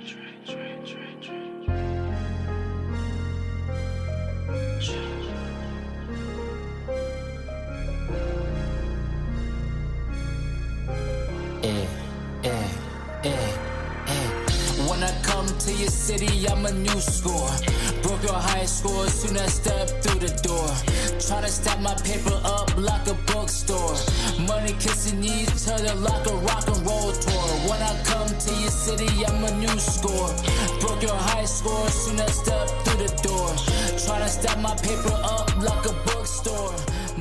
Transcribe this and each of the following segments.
When I come to your city, I'm a new score. Broke your high score soon as I step through the door. Tryna stack my paper up like a bookstore. Money kissing each other like a rock and roll tour. When I come to your city, I'm a new score. Broke your high score soon as I step through the door. Tryna stack my paper up like a bookstore.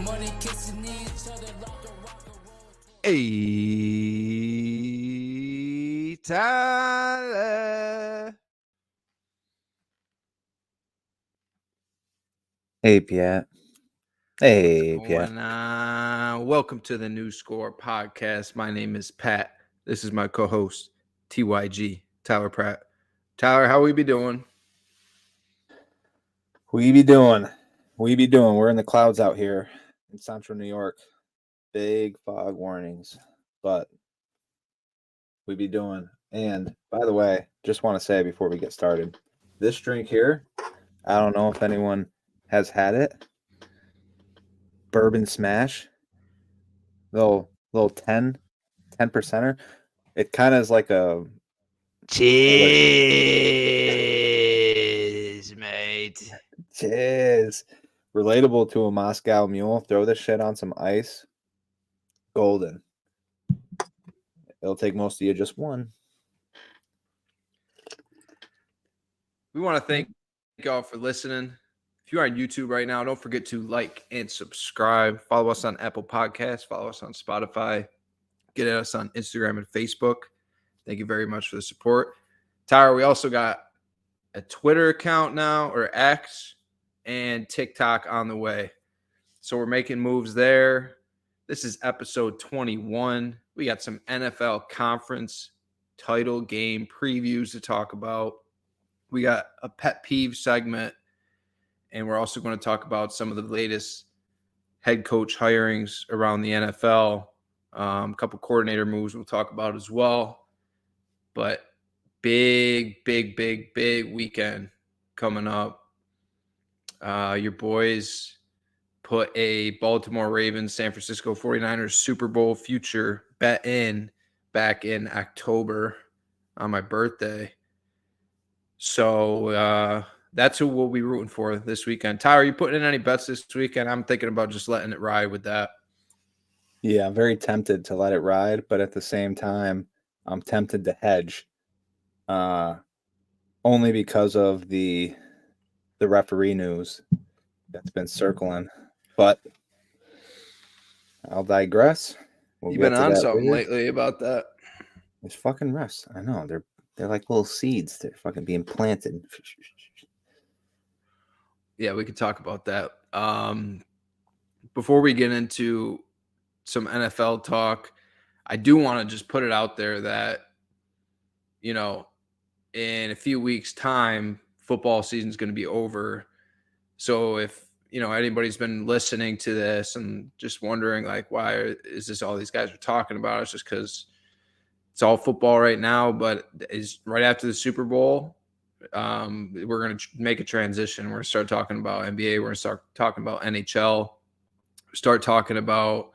Money kissing each other like a rock and roll tour. Hey, Tyler. Hey, Piat. Hey, Piat. Welcome to the New Score podcast. My name is Pat. This is my co-host, TYG, Tyler Pratt. Tyler, how we be doing? We be doing. We're in the clouds out here in central New York. Big fog warnings, but we be doing. And by the way, just want to say before we get started, this drink here, I don't know if anyone has had it. Bourbon Smash, little 10%er. It kind of is like a Cheers, mate. cheers. Relatable to a Moscow Mule. Throw this shit on some ice. Golden. It'll take most of you just one. We want to thank y'all for listening. If you're on YouTube right now, don't forget to like and subscribe. Follow us on Apple Podcasts. Follow us on Spotify. Get at us on Instagram and Facebook. Thank you very much for the support. Tyler, we also got a Twitter account now, or X, and TikTok on the way. So we're making moves there. This is episode 21. We got some NFL conference title game previews to talk about. We got a pet peeve segment, and we're also going to talk about some of the latest head coach hirings around the NFL. A couple coordinator moves we'll talk about as well. But big weekend coming up. Your boys put a Baltimore Ravens, San Francisco 49ers Super Bowl future bet in back in October on my birthday. So that's who we'll be rooting for this weekend. Tyler, are you putting in any bets this weekend? I'm thinking about just letting it ride with that. Yeah, I'm very tempted to let it ride, but at the same time, I'm tempted to hedge. Only because of the referee news that's been circling. But I'll digress. You've been on something lately about that. It's fucking refs. I know. They're like little seeds. They're fucking being planted. Yeah, we could talk about that. Before we get into some NFL talk, I do want to just put it out there that, you know, in a few weeks' time, football season is going to be over. So if, anybody's been listening to this and just wondering, like, why is this all these guys are talking about? It's just because it's all football right now, but is right after the Super Bowl, we're going to make a transition. We're going to start talking about NBA. We're going to start talking about NHL. Start talking about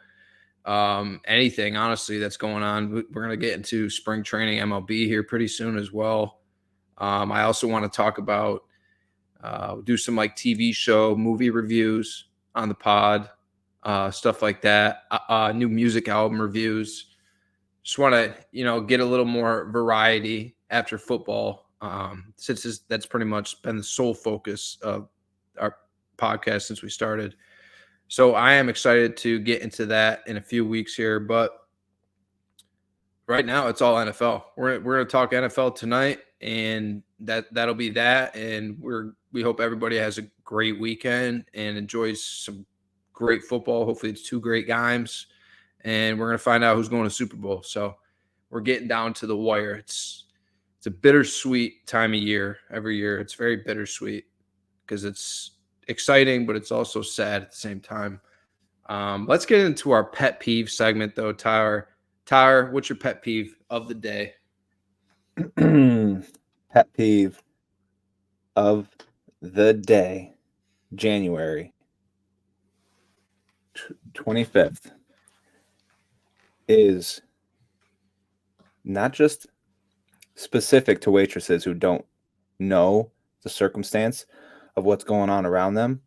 anything, honestly, that's going on. We're going to get into spring training MLB here pretty soon as well. I also want to talk about do some like TV show, movie reviews on the pod, stuff like that, new music album reviews. Just want to, get a little more variety after football, since that's pretty much been the sole focus of our podcast since we started. So I am excited to get into that in a few weeks here, but right now it's all NFL. We're going to talk NFL tonight, and that'll be that. And we hope everybody has a great weekend and enjoys some great football. Hopefully it's two great games, and we're going to find out who's going to Super Bowl. So we're getting down to the wire. It's a bittersweet time of year every year. It's very bittersweet because it's exciting, but it's also sad at the same time. Let's get into our pet peeve segment, though, Tyler. Tyler, what's your pet peeve of the day? pet peeve of the day, January 25th, is not just specific to waitresses who don't know the circumstance of what's going on around them,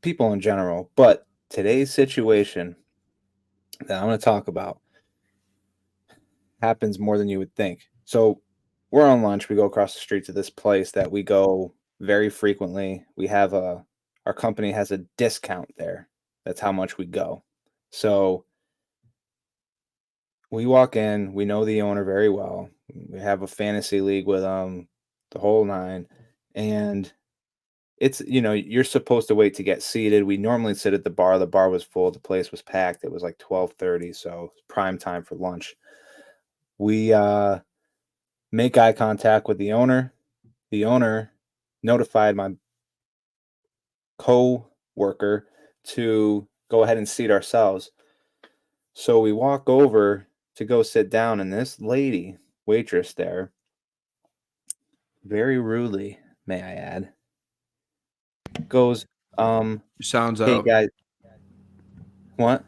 people in general, but today's situation that I'm going to talk about happens more than you would think. So we're on lunch. We go across the street to this place that we go very frequently. We have our company has a discount there. That's how much we go. So we walk in. We know the owner very well. We have a fantasy league with the whole nine, and it's you're supposed to wait to get seated. We normally sit at the bar. The bar was full. The place was packed. It was like 12:30, so prime time for lunch. We make eye contact with the owner. The owner notified my co-worker to go ahead and seat ourselves. So we walk over to go sit down, and this lady, waitress there, very rudely, may I add, goes, Your sound's hey out. guys, what?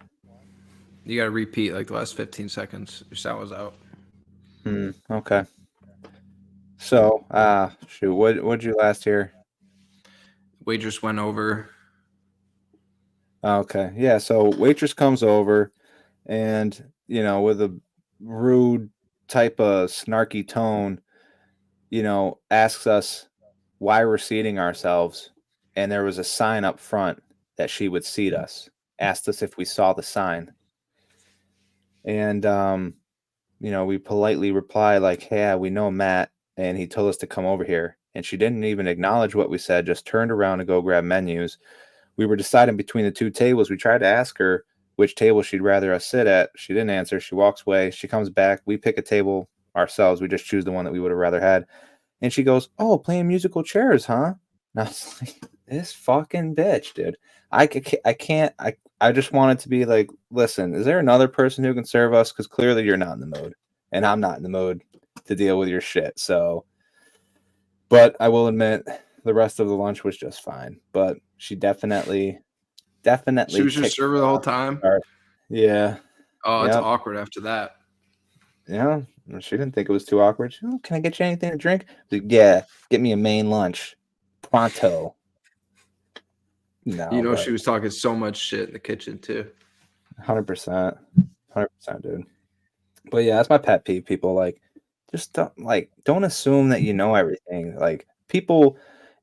You got to repeat like the last 15 seconds. Your sound was out. Okay. So, shoot, what'd you last hear? Waitress went over. Okay. Yeah. So waitress comes over and, with a rude type of snarky tone, asks us why we're seating ourselves. And there was a sign up front that she would seat us, asked us if we saw the sign. And, we politely reply like, hey, we know Matt, and he told us to come over here. And she didn't even acknowledge what we said, just turned around to go grab menus. We were deciding between the two tables. We tried to ask her which table she'd rather us sit at. She didn't answer. She walks away. She comes back. We pick a table ourselves. We just choose the one that we would have rather had. And she goes, oh, playing musical chairs, huh? And I was like, this fucking bitch, dude. I can't. I just wanted to be like, listen, is there another person who can serve us? Because clearly you're not in the mood. And I'm not in the mood to deal with your shit. So, but I will admit, the rest of the lunch was just fine. But she definitely She was your kicked server the whole time? Yeah. Oh, it's Yep. awkward after that. Yeah. She didn't think it was too awkward. She, oh, can I get you anything to drink? I was like, yeah, get me a main lunch. Pronto. No, but She was talking so much shit in the kitchen too. 100%. 100%, dude. But yeah, that's my pet peeve. People just don't assume that you know everything. Like people,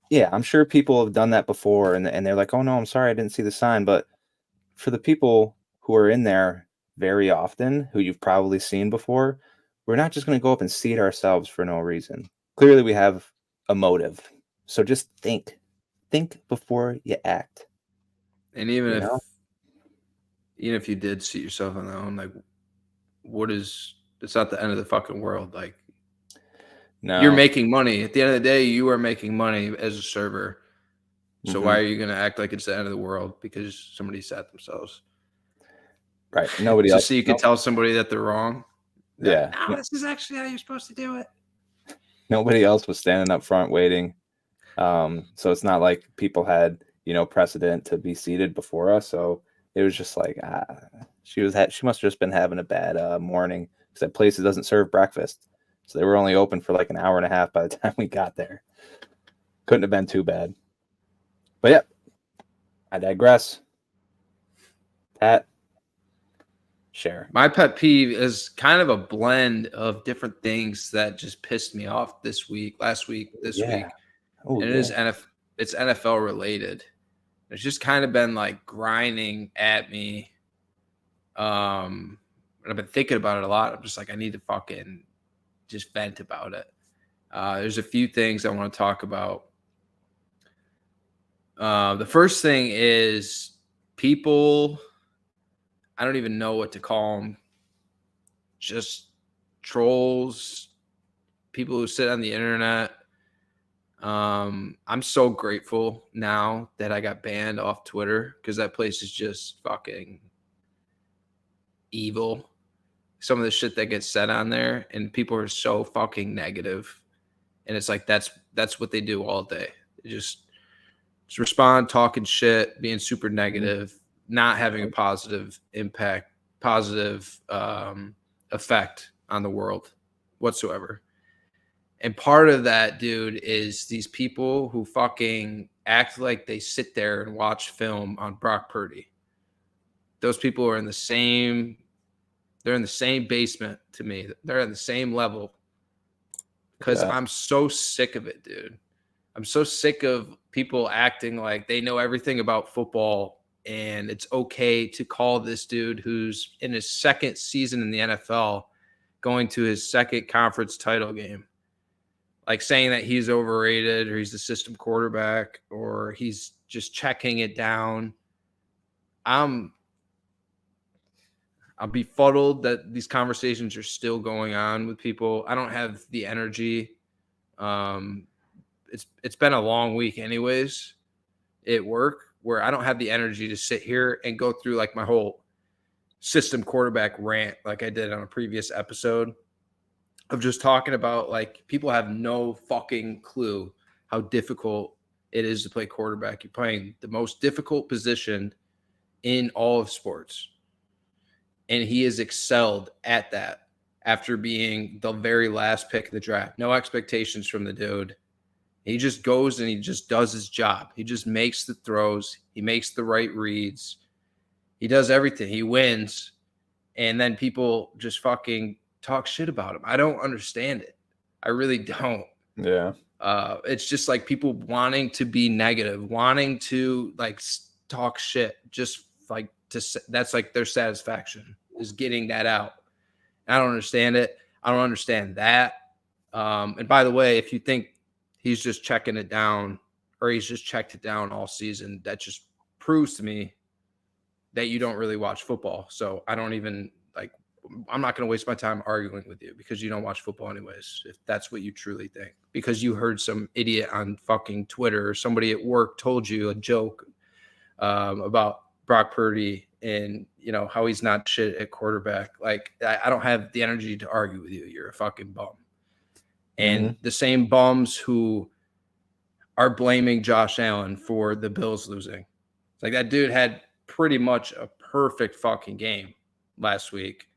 yeah, I'm sure people have done that before and they're like, oh no, I'm sorry, I didn't see the sign. But for the people who are in there very often, who you've probably seen before, we're not just going to go up and seat ourselves for no reason. Clearly, we have a motive. So just think before you act. And even if you did seat yourself on the own, like, it's not the end of the fucking world. Like, No, you're making money. At the end of the day, you are making money as a server. So Mhm. why are you going to act like it's the end of the world because somebody sat themselves? Right. Nobody else. Just so you can tell somebody that they're wrong. Yeah. No, this is actually how you're supposed to do it. Nobody else was standing up front waiting. So it's not like people had, precedent to be seated before us. So it was just like, she must have just been having a bad morning because that place doesn't serve breakfast. So they were only open for like an hour and a half by the time we got there. Couldn't have been too bad. But yeah, I digress. Pat, share. My pet peeve is kind of a blend of different things that just pissed me off this week, last week, this week. Oh, And yeah. it is it's NFL related. It's just kind of been like grinding at me. And I've been thinking about it a lot. I'm just like, I need to fucking just vent about it. There's a few things I want to talk about. The first thing is people, I don't even know what to call them, just trolls, people who sit on the internet. I'm so grateful now that I got banned off Twitter because that place is just fucking evil. Some of the shit that gets said on there, and people are so fucking negative. And it's like that's what they do all day. They just respond, talking shit, being super negative, not having a positive impact, positive effect on the world whatsoever. And part of that, dude, is these people who fucking act like they sit there and watch film on Brock Purdy. Those people are in the same basement to me. They're at the same level because I'm so sick of it, dude. I'm so sick of people acting like they know everything about football and it's okay to call this dude who's in his second season in the NFL going to his second conference title game, like saying that he's overrated or he's the system quarterback or he's just checking it down. I'm befuddled that these conversations are still going on with people. I don't have the energy. It's been a long week anyways at work where I don't have the energy to sit here and go through like my whole system quarterback rant like I did on a previous episode of just talking about like people have no fucking clue how difficult it is to play quarterback. You're playing the most difficult position in all of sports. And he has excelled at that after being the very last pick of the draft. No expectations from the dude. He just goes and he just does his job. He just makes the throws. He makes the right reads. He does everything. He wins. And then people just fucking talk shit about him. I don't understand it. I really don't. Yeah. It's just like people wanting to be negative, wanting to like talk shit, just like that's like their satisfaction is getting that out. I don't understand it. I don't understand that. And by the way, if you think he's just checking it down or he's just checked it down all season, that just proves to me that you don't really watch football. So I don't even like, I'm not going to waste my time arguing with you because you don't watch football anyways, if that's what you truly think, because you heard some idiot on fucking Twitter or somebody at work told you a joke about Brock Purdy and, you know, how he's not shit at quarterback. Like, I don't have the energy to argue with you. You're a fucking bum. And the same bums who are blaming Josh Allen for the Bills losing. Like, that dude had pretty much a perfect fucking game last week.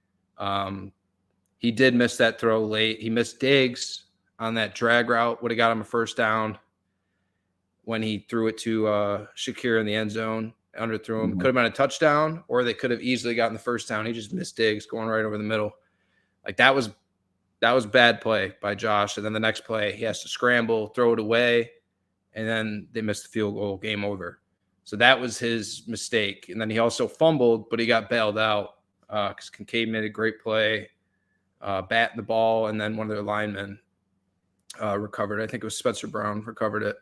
He did miss that throw late. He missed Diggs on that drag route. Would have got him a first down when he threw it to Shakir in the end zone. Underthrew him. Could have been a touchdown, or they could have easily gotten the first down. He just missed Diggs going right over the middle. Like, that was bad play by Josh. And then the next play, he has to scramble, throw it away, and then they missed the field goal, game over. So that was his mistake. And then he also fumbled, but he got bailed out because Kincaid made a great play, batting the ball, and then one of their linemen recovered. I think it was Spencer Brown recovered it.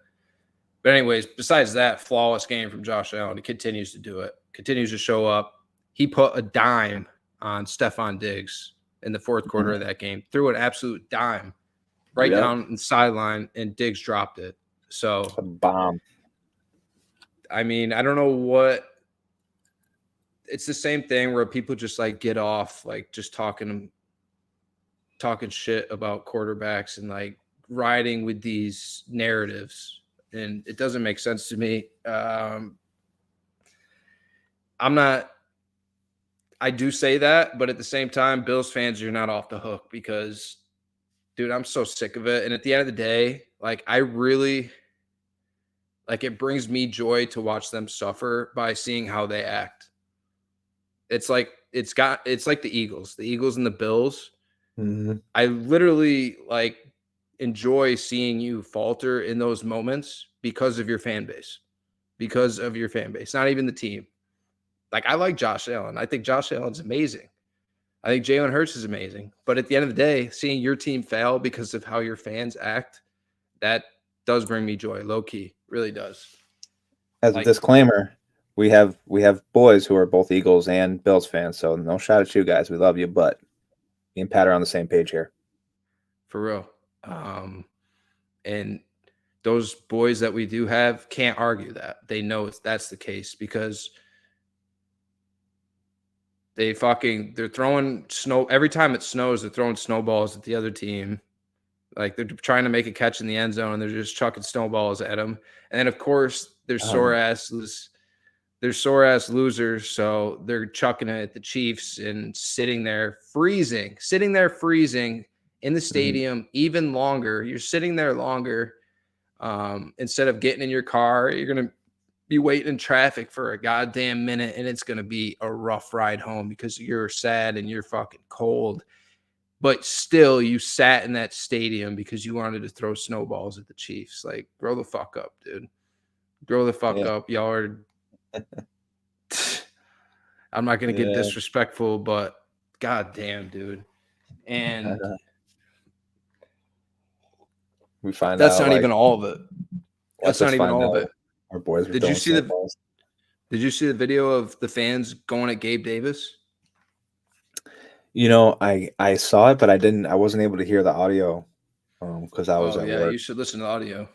But anyways, besides that, flawless game from Josh Allen. He continues to do it, continues to show up. He put a dime on Stephon Diggs in the fourth quarter of that game, threw an absolute dime right down the sideline, and Diggs dropped it. So a bomb. I mean, I don't know what – it's the same thing where people just, like, get off, like, just talking shit about quarterbacks and, like, riding with these narratives. And it doesn't make sense to me. I'm not – I do say that, but at the same time, Bills fans, you're not off the hook because, dude, I'm so sick of it. And at the end of the day, like, I really – like, it brings me joy to watch them suffer by seeing how they act. It's like it's like the Eagles and the Bills. I literally like enjoy seeing you falter in those moments because of your fan base, not even the team. Like, I like Josh Allen. I think Josh Allen's amazing. I think Jalen Hurts is amazing. But at the end of the day, seeing your team fail because of how your fans act, that does bring me joy, low key, really does. As a disclaimer, we have boys who are both Eagles and Bills fans, so no shot at you guys. We love you, but me and Pat are on the same page here. For real. And those boys that we do have can't argue that. They know that's the case because they're throwing snow every time it snows. They're throwing snowballs at the other team. Like they're trying to make a catch in the end zone and they're just chucking snowballs at him. And then of course there's sore asses. They're sore ass losers, so they're chucking it at the Chiefs and sitting there freezing in the stadium even longer. You're sitting there longer. Instead of getting in your car, you're going to be waiting in traffic for a goddamn minute, and it's going to be a rough ride home because you're sad and you're fucking cold. But still, you sat in that stadium because you wanted to throw snowballs at the Chiefs. Like, grow the fuck up, dude. Grow the fuck up. Y'all are I'm not going to get disrespectful, but goddamn, dude. And we find that's out not even all of it. That's not even all of it. Our boys were Did you see the video of the fans going at Gabe Davis? You know, I saw it, but I wasn't able to hear the audio because I was at work. You should listen to the audio.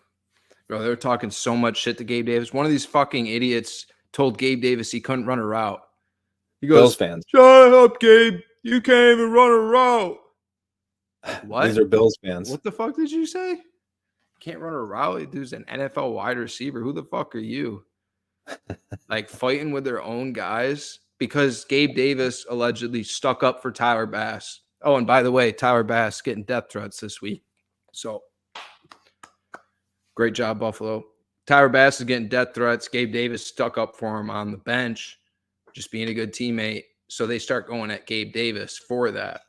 Bro, they were talking so much shit to Gabe Davis. One of these fucking idiots told Gabe Davis he couldn't run a route. He goes, Bills fans. Shut up, Gabe. You can't even run a route. What? These are Bills fans. What the fuck did you say? Can't run a route. Dude's an NFL wide receiver. Who the fuck are you? Like fighting with their own guys because Gabe Davis allegedly stuck up for Tyler Bass. Oh, and by the way, Tyler Bass getting death threats this week. So great job, Buffalo. Tyler Bass is getting death threats. Gabe Davis stuck up for him on the bench, just being a good teammate. So they start going at Gabe Davis for that.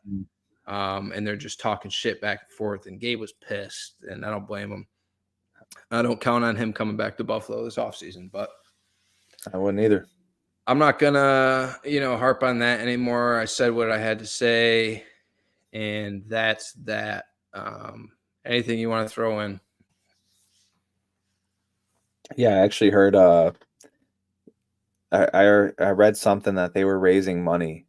And they're just talking shit back and forth. And Gabe was pissed, and I don't blame him. I don't count on him coming back to Buffalo this offseason, but I wouldn't either. I'm not going to, harp on that anymore. I said what I had to say, and that's that. Anything you want to throw in? Yeah, I actually heard I read something that they were raising money.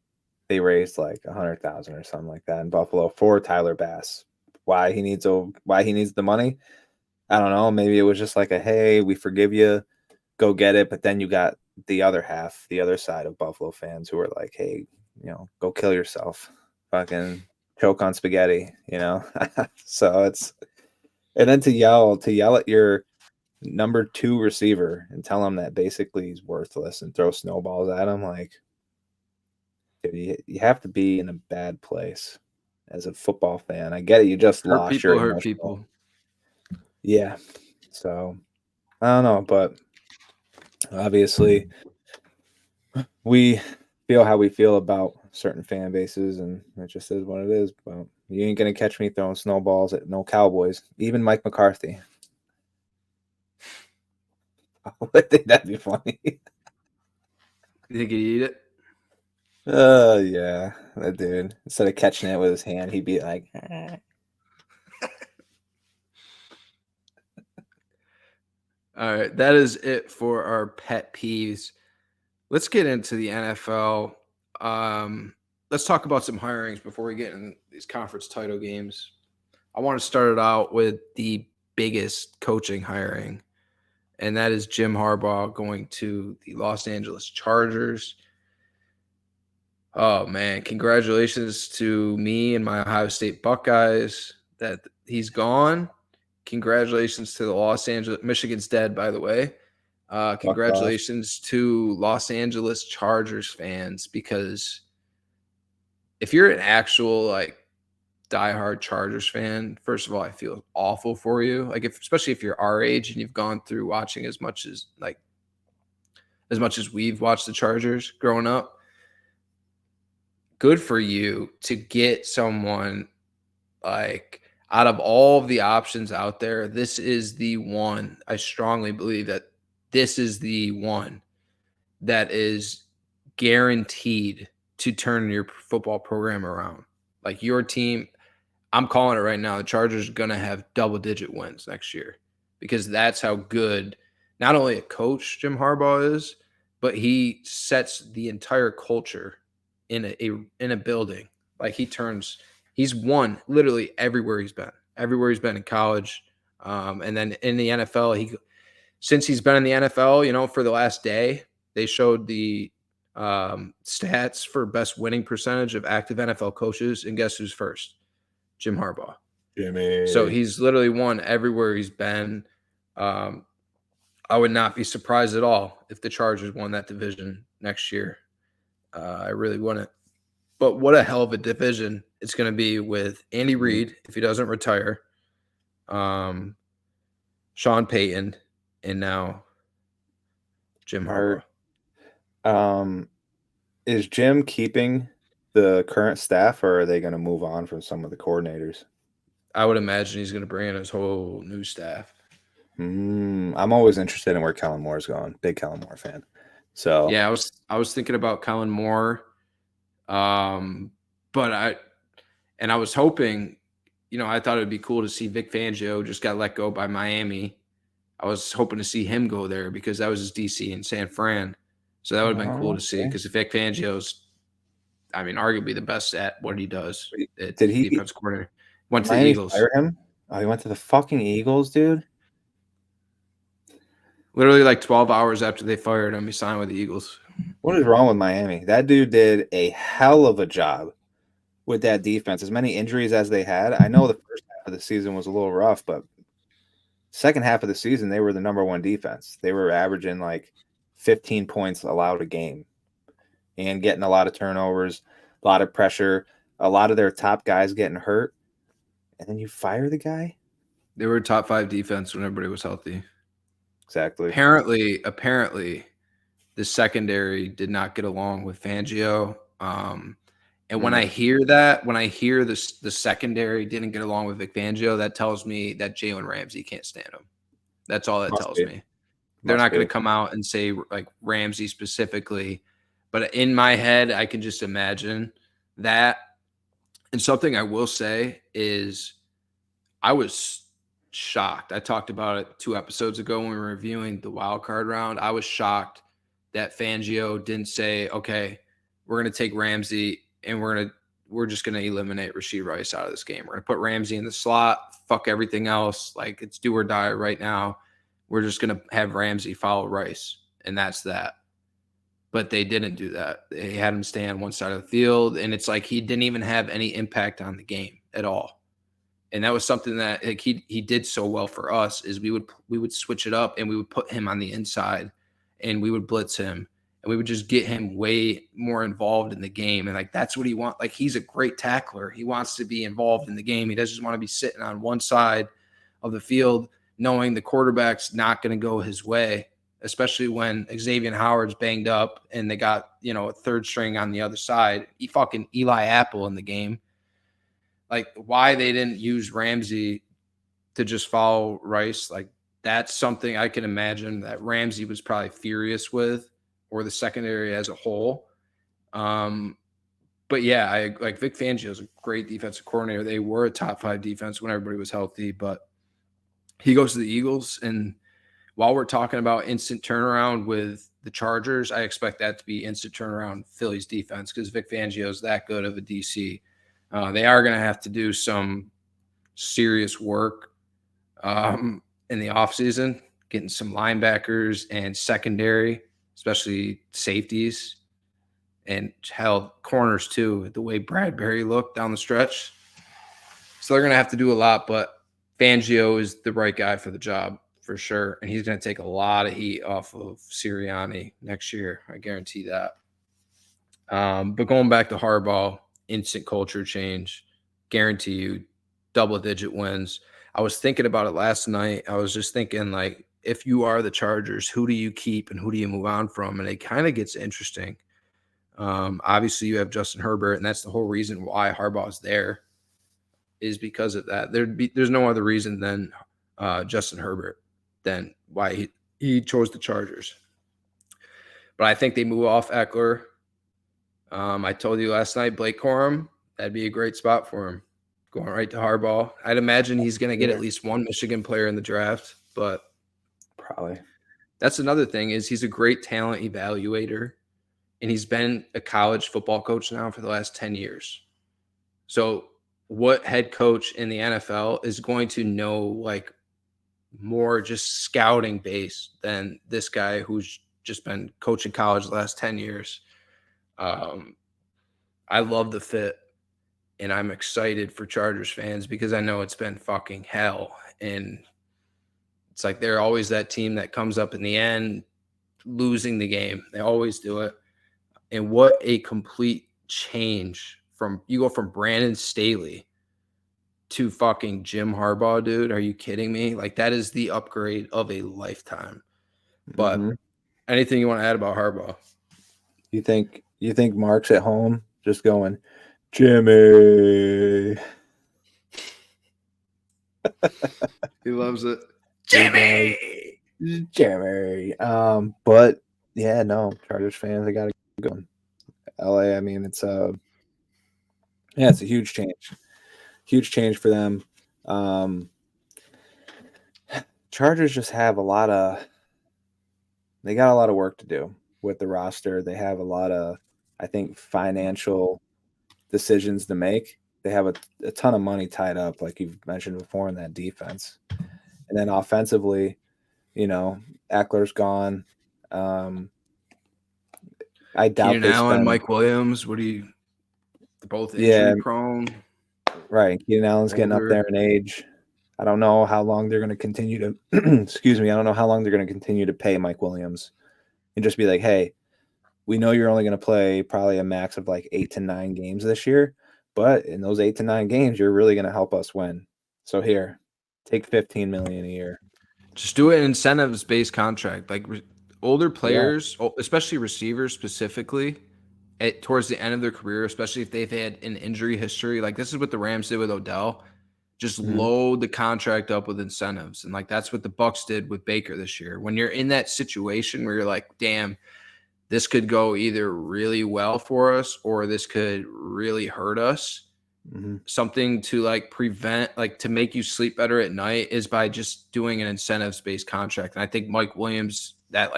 They raised like 100,000 or something like that in Buffalo for Tyler Bass. Why he needs the money? I don't know. Maybe it was just like hey, we forgive you, go get it. But then you got the other half, the other side of Buffalo fans who are like, hey, go kill yourself, fucking choke on spaghetti, So and then to yell at your number 2 receiver and tell him that basically he's worthless and throw snowballs at him, like, dude, you have to be in a bad place as a football fan. I get it. You just lost your hurt people. Yeah. So I don't know, but obviously we feel how we feel about certain fan bases, and it just is what it is. But you ain't gonna catch me throwing snowballs at no Cowboys, even Mike McCarthy. I think that'd be funny. You think he'd eat it? Yeah, that dude. Instead of catching it with his hand, he'd be like, All right, that is it for our pet peeves. Let's get into the NFL. Let's talk about some hirings before we get in these conference title games. I want to start it out with the biggest coaching hiring, and that is Jim Harbaugh going to the Los Angeles Chargers. Oh, man, congratulations to me and my Ohio State Buckeyes that he's gone. Congratulations to the Michigan's dead, by the way. Congratulations to Los Angeles Chargers fans, because if you're an actual diehard Chargers fan, first of all, I feel awful for you. Especially if you're our age and you've gone through watching as much as we've watched the Chargers growing up. Good for you to get someone out of all of the options out there. This is the one. I strongly believe that this is the one that is guaranteed to turn your football program around. Like your team, I'm calling it right now. The Chargers are going to have double-digit wins next year, because that's how good not only a coach Jim Harbaugh is, but he sets the entire culture in a building. He's won literally everywhere he's been in college. And then in the NFL, since he's been in the NFL, for the last day, they showed the stats for best winning percentage of active NFL coaches. And guess who's first? Jim Harbaugh. Jimmy. So he's literally won everywhere he's been. I would not be surprised at all if the Chargers won that division next year. I really wouldn't. But what a hell of a division it's going to be with Andy Reid if he doesn't retire, Sean Payton, and now Jim Harbaugh. Is Jim keeping the current staff, or are they going to move on from some of the coordinators? I would imagine he's going to bring in his whole new staff. I'm always interested in where Kellen Moore's going. Big Kellen Moore fan. So yeah, I was thinking about Kellen Moore, but I was hoping, I thought it'd be cool to see Vic Fangio just got let go by Miami. I was hoping to see him go there because that was his DC in San Fran. So that would have been cool to see because Vic Fangio's, arguably the best at what he does. Did he defense coordinator? Went to Miami the Eagles. Fire him? Oh, he went to the fucking Eagles, dude. Literally like 12 hours after they fired him, he signed with the Eagles. What is wrong with Miami? That dude did a hell of a job with that defense. As many injuries as they had. I know the first half of the season was a little rough, but second half of the season, they were the number one defense. They were averaging like 15 points allowed a game and getting a lot of turnovers, a lot of pressure, a lot of their top guys getting hurt. And then you fire the guy? They were top 5 defense when everybody was healthy. Exactly. Apparently, the secondary did not get along with Fangio. And when I hear the secondary didn't get along with Vic Fangio, that tells me that Jalen Ramsey can't stand him. That's all that tells me. They're not going to come out and say like Ramsey specifically, but in my head, I can just imagine that. And something I will say is I was shocked. I talked about it 2 episodes ago when we were reviewing the wild card round. I was shocked that Fangio didn't say, okay, we're going to take Ramsey and we're just going to eliminate Rashee Rice out of this game. We're going to put Ramsey in the slot, fuck everything else. Like it's do or die right now. We're just going to have Ramsey follow Rice. And that's that. But they didn't do that. They had him stay on one side of the field. And it's like he didn't even have any impact on the game at all. And that was something that like, he did so well for us is we would switch it up and we would put him on the inside and we would blitz him and we would just get him way more involved in the game. And like, that's what he wants. Like, he's a great tackler. He wants to be involved in the game. He doesn't just want to be sitting on one side of the field, knowing the quarterback's not going to go his way, especially when Xavier Howard's banged up and they got, a third string on the other side. He fucking Eli Apple in the game. Like, why they didn't use Ramsey to just follow Rice, like, that's something I can imagine that Ramsey was probably furious with, or the secondary as a whole. But yeah, Vic Fangio is a great defensive coordinator. They were a top 5 defense when everybody was healthy, but he goes to the Eagles. And while we're talking about instant turnaround with the Chargers, I expect that to be instant turnaround Philly's defense because Vic Fangio is that good of a DC. They are going to have to do some serious work in the offseason, getting some linebackers and secondary, especially safeties, and hell, corners too, the way Bradbury looked down the stretch. So they're going to have to do a lot, but Fangio is the right guy for the job for sure, and he's going to take a lot of heat off of Sirianni next year. I guarantee that. But going back to Harbaugh, instant culture change, guarantee you double-digit wins. I was thinking about it last night. I was just thinking, like, if you are the Chargers, who do you keep and who do you move on from? And it kind of gets interesting. Obviously, you have Justin Herbert, and that's the whole reason why Harbaugh's there is because of that. There's no other reason than Justin Herbert than why he chose the Chargers. But I think they move off Eckler. I told you last night, Blake Corum, that'd be a great spot for him. Going right to Harbaugh. I'd imagine he's going to get at least one Michigan player in the draft, but probably. That's another thing is he's a great talent evaluator, and he's been a college football coach now for the last 10 years. So what head coach in the NFL is going to know like more just scouting based than this guy who's just been coaching college the last 10 years? I love the fit. and I'm excited for Chargers fans because I know it's been fucking hell. And it's like they're always that team that comes up in the end losing the game. They always do it. And what a complete change from you go from Brandon Staley to fucking Jim Harbaugh, dude. Are you kidding me? Like that is the upgrade of a lifetime. But anything you want to add about Harbaugh? You think Mark's at home just going, Jimmy? He loves it. Jimmy. But yeah, no, Chargers fans, they gotta keep going. LA, I mean, it's a huge change. Huge change for them. Chargers just have they got a lot of work to do with the roster. They have a lot of, I think, financial decisions to make. They have a ton of money tied up, like you've mentioned before, in that defense. And then offensively, Eckler's gone. I doubt Keenan they Allen, spend. Mike Williams. They're both Yeah, injury prone. right. Keenan Allen's getting up Older. there in age. I don't know how long they're going to continue to excuse me. I don't know how long they're going to continue to pay Mike Williams and just be like, hey, we know you're only going to play probably a max of like 8 to 9 games this year, but in those 8 to 9 games, you're really going to help us win. So here, take $15 million a year. Just do an incentives-based contract. Like older players, especially receivers specifically, towards the end of their career, especially if they've had an injury history. Like this is what the Rams did with Odell. Just load the contract up with incentives. And like that's what the Bucs did with Baker this year. When you're in that situation where you're like, damn, this could go either really well for us or this could really hurt us. Something to like prevent, like to make you sleep better at night is by just doing an incentives-based contract. And I think Mike Williams, that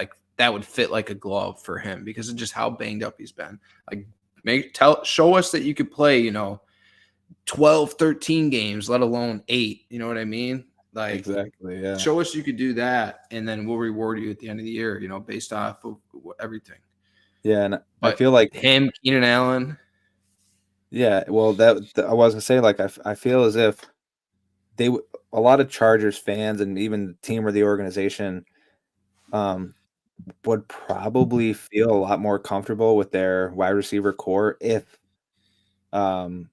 would fit like a glove for him because of just how banged up he's been. Like show us that you could play, 12, 13 games, let alone 8. You know what I mean? Like exactly. Yeah. Show us you could do that, and then we'll reward you at the end of the year, based off of everything. Yeah, and But I feel like him, Keenan Allen. Yeah, well, I was gonna say, like, I feel as if a lot of Chargers fans and even the team or the organization, would probably feel a lot more comfortable with their wide receiver core if, I don't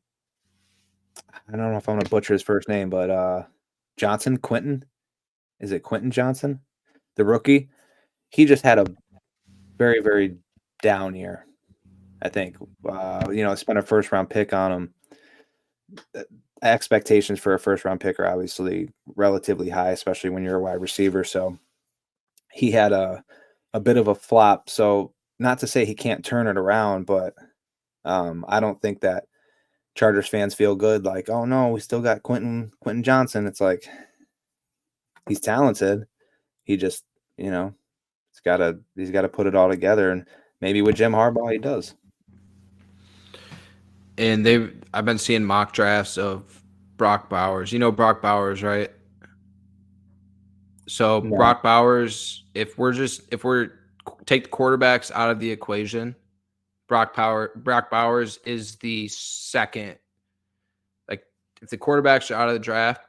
know if I'm gonna butcher his first name, but Quentin, is it Quentin Johnson, the rookie? He just had a very, very down year, I think. Spent a first round pick on him. Expectations for a first round pick are obviously relatively high, especially when you're a wide receiver. So he had a bit of a flop. So not to say he can't turn it around, but I don't think that Chargers fans feel good. Like, oh no, we still got Quentin Johnson. It's like he's talented. He just, he's got to put it all together. And maybe with Jim Harbaugh, he does. And I've been seeing mock drafts of Brock Bowers. You know Brock Bowers, right? So No. Brock Bowers, if we're take the quarterbacks out of the equation, Brock Bowers is the second. Like if the quarterbacks are out of the draft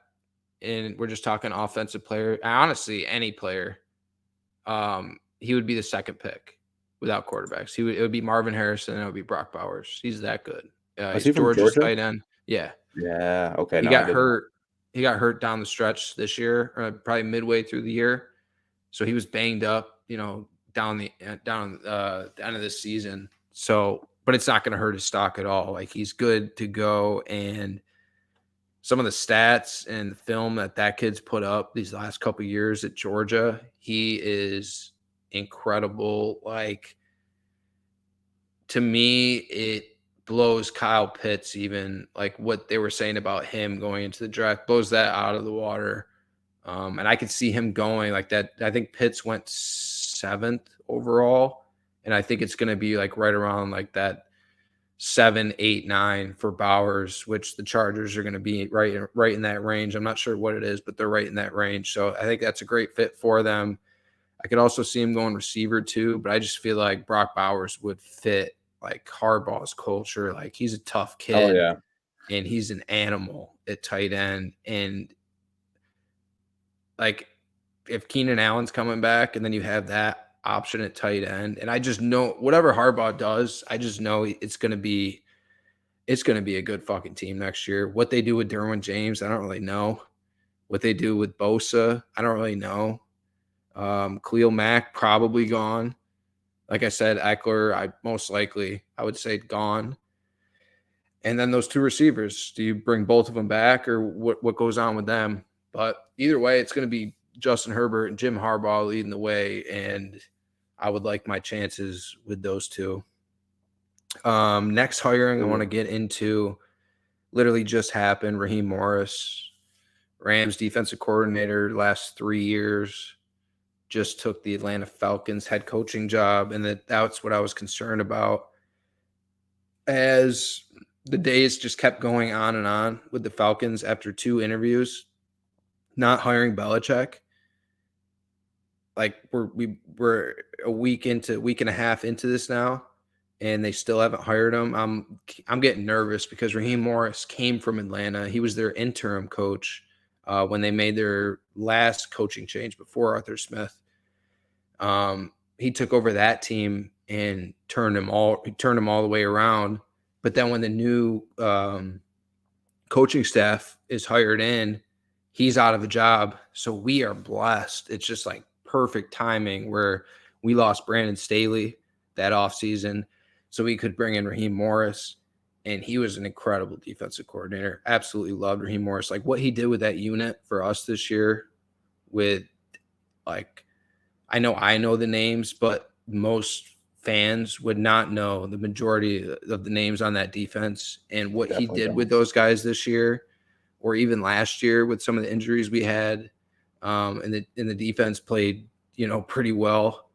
and we're just talking offensive player, honestly, any player, he would be the second pick without quarterbacks. It would be Marvin Harrison and it would be Brock Bowers. He's that good. Was He's he from Georgia's Georgia? tight end. Yeah. Yeah. Okay. He No, I got didn't. hurt. He got hurt down the stretch this year, probably midway through the year. So he was banged up, down the end of this season. So, but it's not going to hurt his stock at all. Like he's good to go. And some of the stats and the film that kid's put up these last couple of years at Georgia, he is incredible. Like to me, it blows Kyle Pitts, even like what they were saying about him going into the draft, blows that out of the water. And I could see him going like that. I think Pitts went 7th overall. And I think it's going to be like right around like that 7, 8, 9 for Bowers, which the Chargers are going to be right in that range. I'm not sure what it is, but they're right in that range. So I think that's a great fit for them. I could also see him going receiver too, but I just feel like Brock Bowers would fit like Harbaugh's culture. Like he's a tough kid. Oh yeah. and he's an animal at tight end. And like, if Keenan Allen's coming back and then you have that option at tight end, and I just know whatever Harbaugh does, I just know it's going to be a good fucking team next year. What they do with Derwin James, I don't really know. What they do with Bosa, I don't really know. Khalil Mack probably gone. Like I said, Eckler, I would say gone. And then those two receivers, do you bring both of them back, or what goes on with them? But either way, it's going to be Justin Herbert and Jim Harbaugh leading the way, and I would like my chances with those two. Next hiring I want to get into literally just happened. Raheem Morris, Rams defensive coordinator, last 3 years, just took the Atlanta Falcons head coaching job, and that's what I was concerned about. As the days just kept going on with the Falcons after 2 interviews, not hiring Belichick. Like we're a week and a half into this now, and they still haven't hired him. I'm getting nervous because Raheem Morris came from Atlanta. He was their interim coach when they made their last coaching change before Arthur Smith. He took over that team and turned them all the way around. But then when the new coaching staff is hired in, he's out of a job. So we are blessed. It's just like perfect timing where we lost Brandon Staley that offseason, so we could bring in Raheem Morris, and he was an incredible defensive coordinator. Absolutely loved Raheem Morris. Like what he did with that unit for us this year with, like, I know the names, but most fans would not know the majority of the names on that defense, and what he did with those guys this year, or even last year with some of the injuries we had. And the defense played, pretty well.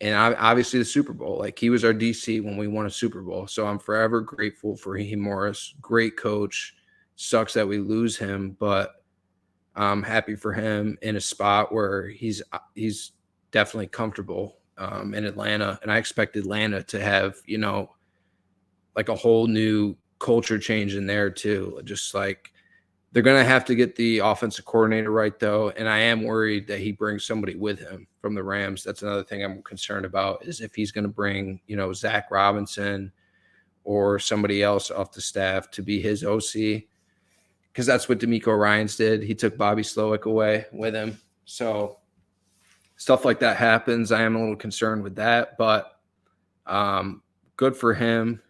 And obviously the Super Bowl, like he was our DC when we won a Super Bowl. So I'm forever grateful for Raheem Morris. Great coach. Sucks that we lose him, but I'm happy for him in a spot where he's definitely comfortable in Atlanta. And I expect Atlanta to have, like a whole new culture change in there too. Just like, they're going to have to get the offensive coordinator right, though, and I am worried that he brings somebody with him from the Rams. That's another thing I'm concerned about, is if he's going to bring, Zach Robinson or somebody else off the staff to be his OC, because that's what DeMeco Ryans did. He took Bobby Slowick away with him. So stuff like that happens. I am a little concerned with that, but good for him.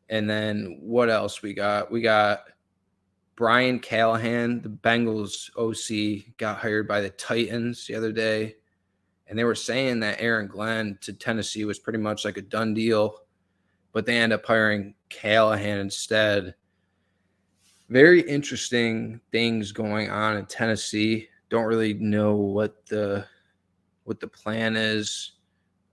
And then what else we got? We got Brian Callahan, the Bengals OC, got hired by the Titans the other day, and they were saying that Aaron Glenn to Tennessee was pretty much like a done deal, but they end up hiring Callahan instead. Very interesting things going on in Tennessee. Don't really know what the plan is.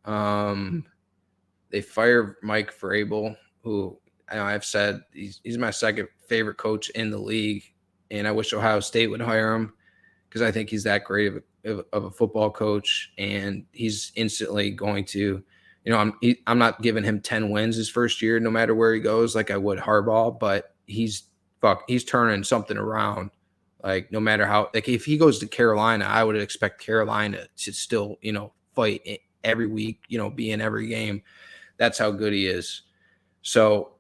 They fired Mike Vrabel, who I've said he's my second favorite coach in the league, and I wish Ohio State would hire him because I think he's that great of a football coach, and he's instantly going to, I'm not giving him 10 wins his first year, no matter where he goes, like I would Harbaugh, but he's turning something around. Like no matter how, like if he goes to Carolina, I would expect Carolina to still, fight every week, be in every game. That's how good he is. So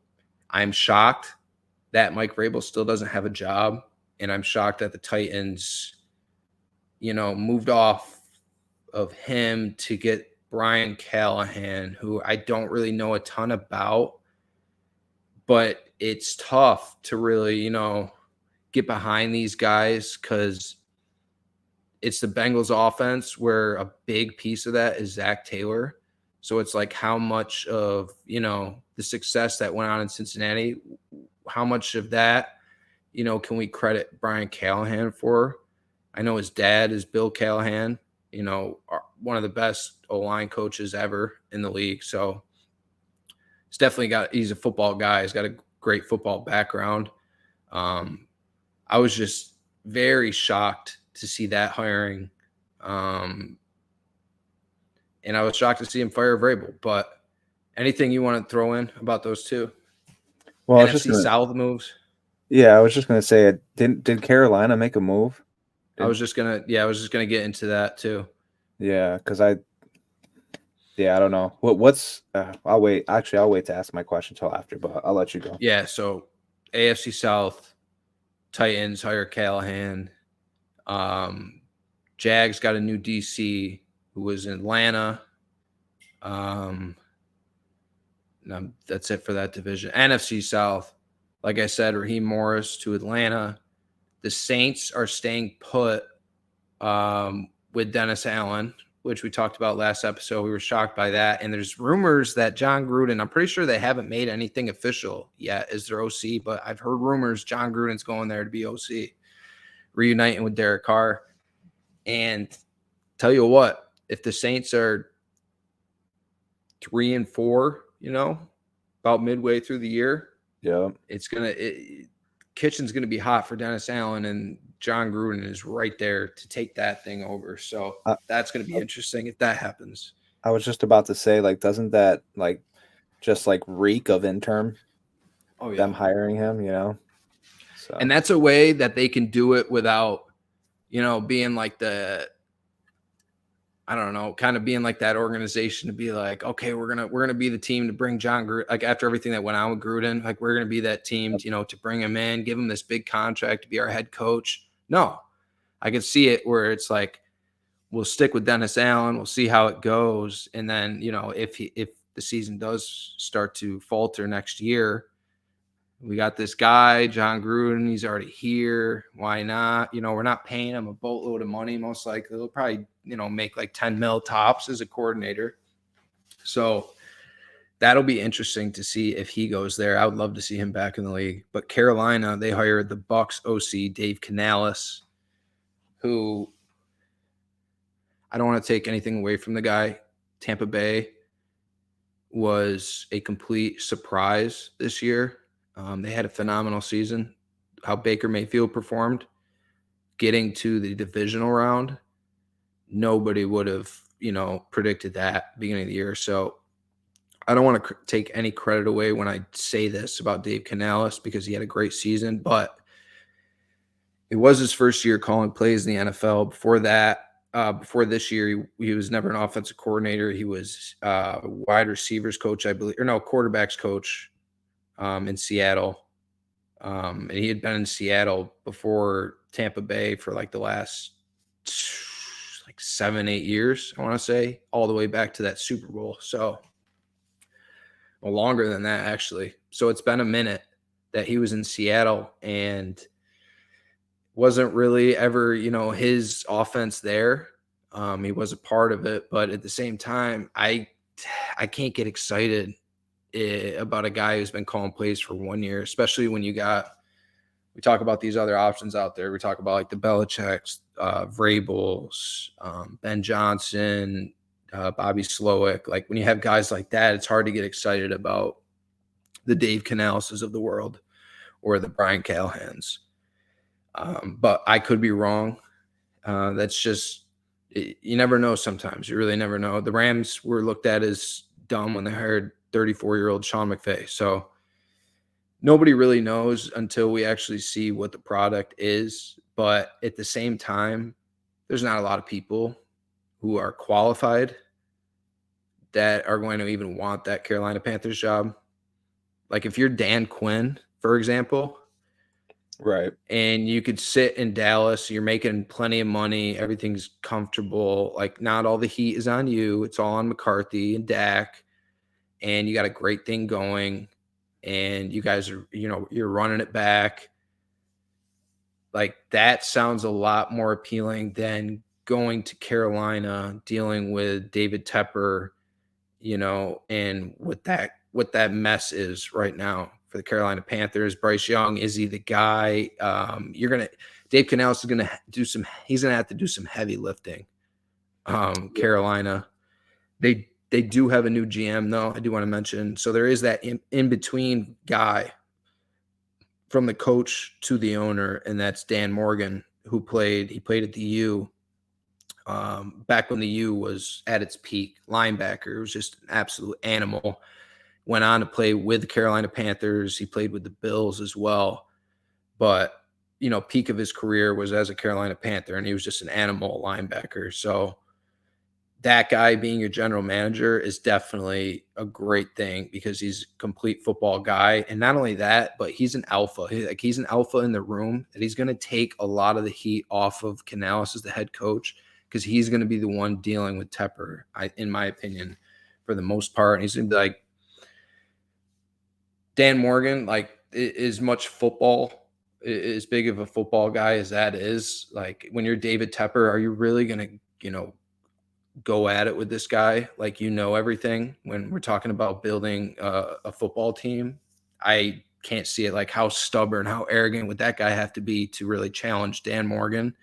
I'm shocked that Mike Vrabel still doesn't have a job, and I'm shocked that the Titans, moved off of him to get Brian Callahan, who I don't really know a ton about, but it's tough to really, get behind these guys because it's the Bengals offense where a big piece of that is Zach Taylor. So it's like how much of, the success that went on in Cincinnati, how much of that, can we credit Brian Callahan for? I know his dad is Bill Callahan, one of the best O-line coaches ever in the league. So he's a football guy. He's got a great football background. I was just very shocked to see that hiring. And I was shocked to see him fire Vrabel, but anything you want to throw in about those two? Well, I was just NFC gonna. South moves. Yeah, I was just gonna say, did Carolina make a move? I was just gonna get into that too. Yeah, because I don't know. What's I'll wait. Actually, I'll wait to ask my question until after, but I'll let you go. Yeah, so AFC South, Titans hire Callahan. Jags got a new DC who was in Atlanta. That's it for that division. NFC South, like I said, Raheem Morris to Atlanta. The Saints are staying put with Dennis Allen, which we talked about last episode. We were shocked by that. And there's rumors that John Gruden, I'm pretty sure they haven't made anything official yet as their OC, but I've heard rumors John Gruden's going there to be OC, reuniting with Derek Carr. And tell you what, if the Saints are 3-4, about midway through the year, Yeah, Kitchen's gonna be hot for Dennis Allen, and John Gruden is right there to take that thing over. So that's gonna be interesting if that happens. I was just about to say, like, doesn't that just reek of interim? Oh yeah, them hiring him, So and that's a way that they can do it without, being like kind of being like that organization to be like, okay, we're gonna be the team to bring John Gruden, like after everything that went on with Gruden, like we're gonna be that team, to bring him in, give him this big contract to be our head coach. No, I can see it where it's like, we'll stick with Dennis Allen, we'll see how it goes, and then if the season does start to falter next year, we got this guy, John Gruden. He's already here. Why not? We're not paying him a boatload of money. Most likely, he'll probably, make like 10 mil tops as a coordinator. So that'll be interesting to see if he goes there. I would love to see him back in the league. But Carolina, they hired the Bucs OC, Dave Canales, who I don't want to take anything away from the guy. Tampa Bay was a complete surprise this year. They had a phenomenal season. How Baker Mayfield performed, getting to the divisional round, nobody would have, predicted that beginning of the year. So I don't want to take any credit away when I say this about Dave Canales because he had a great season, but it was his first year calling plays in the NFL. Before that, before this year, he was never an offensive coordinator. He was wide receivers coach, I believe, or no, quarterbacks coach in Seattle. And he had been in Seattle before Tampa Bay for like the last 7-8 years, I want to say, all the way back to that Super Bowl. So, well, longer than that, actually. So it's been a minute that he was in Seattle and wasn't really ever, his offense there. He was a part of it, but at the same time, I can't get excited about a guy who's been calling plays for 1 year, especially when we talk about these other options out there. We talk about like the Belichick's, Vrabel's, Ben Johnson, Bobby Slowick. Like when you have guys like that, it's hard to get excited about the Dave Canaleses of the world or the Brian Callahans. But I could be wrong. That's just, you never know sometimes. You really never know. The Rams were looked at as dumb when they hired 34-year-old Sean McVay. So nobody really knows until we actually see what the product is. But at the same time, there's not a lot of people who are qualified that are going to even want that Carolina Panthers job. Like if you're Dan Quinn, for example, right, and you could sit in Dallas, you're making plenty of money, everything's comfortable, like not all the heat is on you, it's all on McCarthy and Dak, and you got a great thing going, and you guys are, you're running it back. Like that sounds a lot more appealing than going to Carolina, dealing with David Tepper, and what that mess is right now for the Carolina Panthers. Bryce Young, is he the guy? Dave Canales is gonna he's gonna have to do some heavy lifting. Carolina, they do have a new GM though. I do want to mention. So there is that in between guy from the coach to the owner, and that's Dan Morgan, who played at the U. Back when the U was at its peak, linebacker. It was just an absolute animal. went on to play with the Carolina Panthers. He played with the Bills as well. But, peak of his career was as a Carolina Panther, and he was just an animal linebacker. So that guy being your general manager is definitely a great thing because he's a complete football guy. And not only that, but he's an alpha. He's an alpha in the room, that he's going to take a lot of the heat off of Canales as the head coach, because he's going to be the one dealing with Tepper, in my opinion, for the most part. And he's going to be like, Dan Morgan, is much football, as big of a football guy as that is. Like, when you're David Tepper, are you really going to, go at it with this guy like everything when we're talking about building a football team? I can't see it. Like, how stubborn, how arrogant would that guy have to be to really challenge Dan Morgan?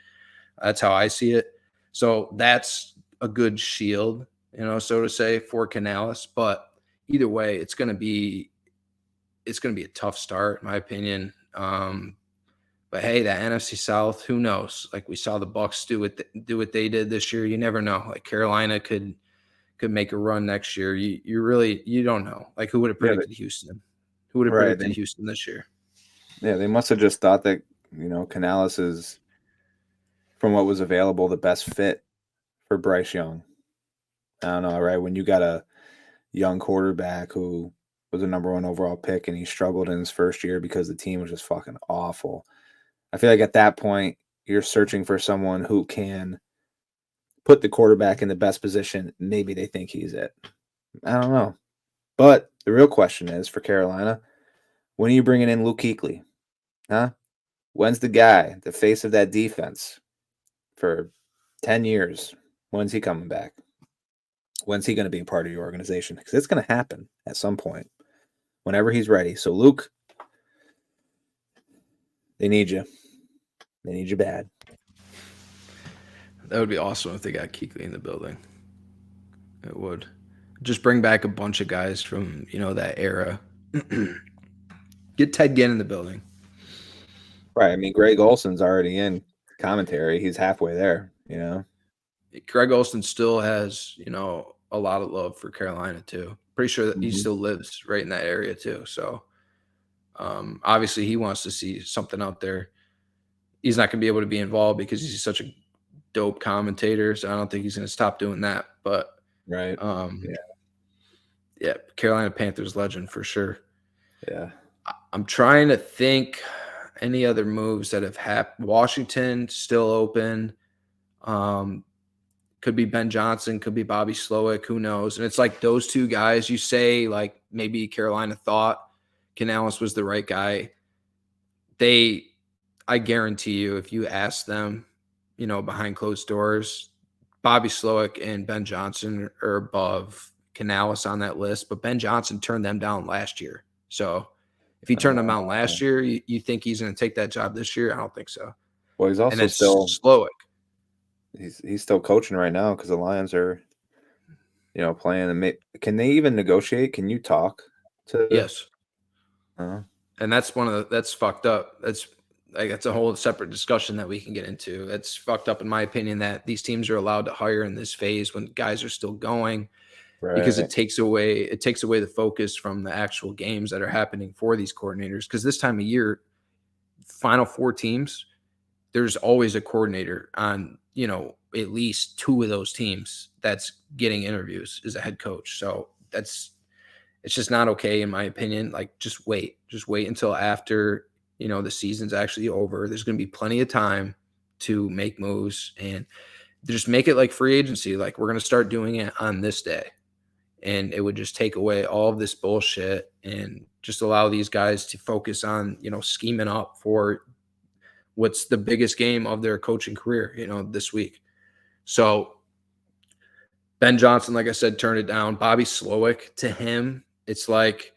That's how I see it. So that's a good shield, so to say, for Canales. But either way, it's going to be a tough start, in my opinion. But hey, that NFC South, who knows? Like, we saw the Bucs do what they did this year. You never know. Like, Carolina could make a run next year. You don't know. Like, who would have predicted Houston? Who would have predicted Houston this year? Yeah, they must have just thought that, Canales is, from what was available, the best fit for Bryce Young. I don't know, right? When you got a young quarterback who was a number 1 overall pick and he struggled in his first year because the team was just fucking awful. I feel like at that point, you're searching for someone who can put the quarterback in the best position. Maybe they think he's it. I don't know. But the real question is, for Carolina, when are you bringing in Luke Kuechly? Huh? When's the guy, the face of that defense for 10 years? When's he coming back? When's he going to be a part of your organization? Because it's going to happen at some point, whenever he's ready. So, Luke, they need you. They need you bad. That would be awesome if they got Kuechly in the building. It would. Just bring back a bunch of guys from, that era. Get Ted Ginn in the building. Right. I mean, Greg Olson's already in commentary. He's halfway there, Greg Olson still has, a lot of love for Carolina too. Pretty sure that he still lives right in that area too. So obviously he wants to see something out there. He's not going to be able to be involved because he's such a dope commentator. So I don't think he's going to stop doing that. But right. Yeah, Carolina Panthers legend for sure. Yeah. I'm trying to think any other moves that have happened. Washington still open. Could be Ben Johnson, could be Bobby Slowick, who knows? And it's like those two guys, you say, like, maybe Carolina thought Canales was the right guy. I guarantee you, if you ask them, behind closed doors, Bobby Slowick and Ben Johnson are above Canales on that list. But Ben Johnson turned them down last year. So if he turned them down last year, you think he's going to take that job this year? I don't think so. Well, he's also still Slowick. He's still coaching right now because the Lions are, playing. And can they even negotiate? Can you talk to? Yes. And that's that's fucked up. That's a whole separate discussion that we can get into. That's fucked up, in my opinion, that these teams are allowed to hire in this phase when guys are still going, because it takes away the focus from the actual games that are happening for these coordinators. Because this time of year, Final Four teams, there's always a coordinator on, at least 2 of those teams that's getting interviews as a head coach. So it's just not okay, in my opinion. Like, just wait until after, the season's actually over. There's going to be plenty of time to make moves, and just make it like free agency. Like, we're going to start doing it on this day, and it would just take away all of this bullshit and just allow these guys to focus on, scheming up for what's the biggest game of their coaching career, this week. So Ben Johnson, like I said, turned it down. Bobby Slowick, to him, it's like,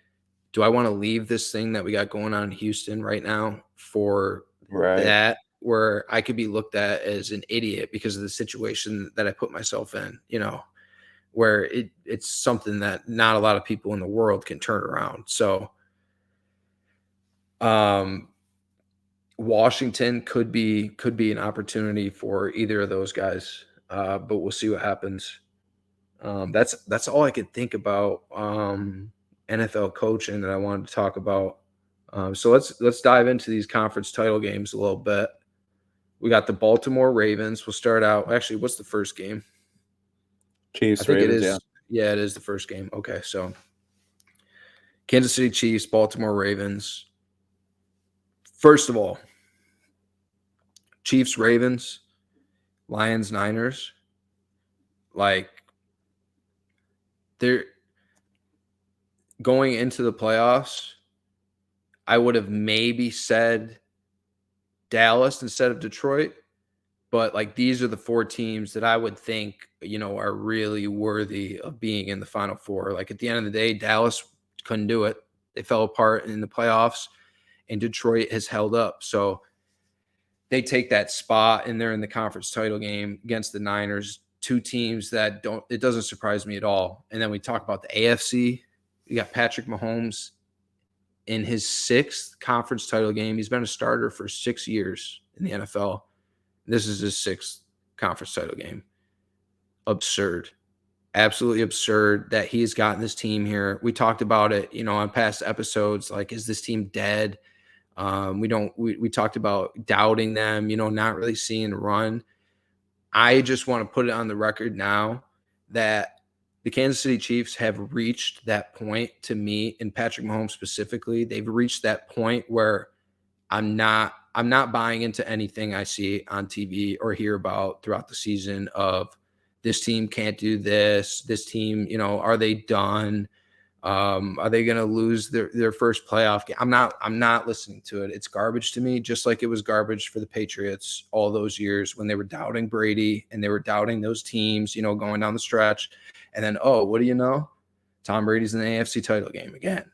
do I want to leave this thing that we got going on in Houston right now for that, where I could be looked at as an idiot because of the situation that I put myself in, where it's something that not a lot of people in the world can turn around. So Washington could be an opportunity for either of those guys, but we'll see what happens. That's all I could think about. NFL coaching that I wanted to talk about. So let's dive into these conference title games a little bit. We got the Baltimore Ravens. We'll start out. Actually, what's the first game? Chiefs, I think Ravens, it is. Yeah, it is the first game. Okay, so Kansas City Chiefs, Baltimore Ravens. First of all, Chiefs, Ravens, Lions, Niners. Like, they're going into the playoffs. I would have maybe said Dallas instead of Detroit, but like these are the 4 teams that I would think, are really worthy of being in the Final Four. Like at the end of the day, Dallas couldn't do it. They fell apart in the playoffs, and Detroit has held up. So they take that spot, and they're in the conference title game against the Niners, 2 teams that it doesn't surprise me at all. And then we talk about the AFC. You got Patrick Mahomes in his 6th conference title game. He's been a starter for 6 years in the NFL. This is his 6th conference title game. Absurd. Absolutely absurd that he's gotten this team here. We talked about it, on past episodes. Like, is this team dead? We talked about doubting them, not really seeing a run. I just want to put it on the record now that the Kansas City Chiefs have reached that point, to me, and Patrick Mahomes specifically. They've reached that point where I'm not buying into anything I see on TV or hear about throughout the season of this team can't do this. This team, are they done? Are they going to lose their first playoff game? I'm not listening to it. It's garbage to me, just like it was garbage for the Patriots all those years when they were doubting Brady and they were doubting those teams, going down the stretch. And then, what do you know? Tom Brady's in the AFC title game again.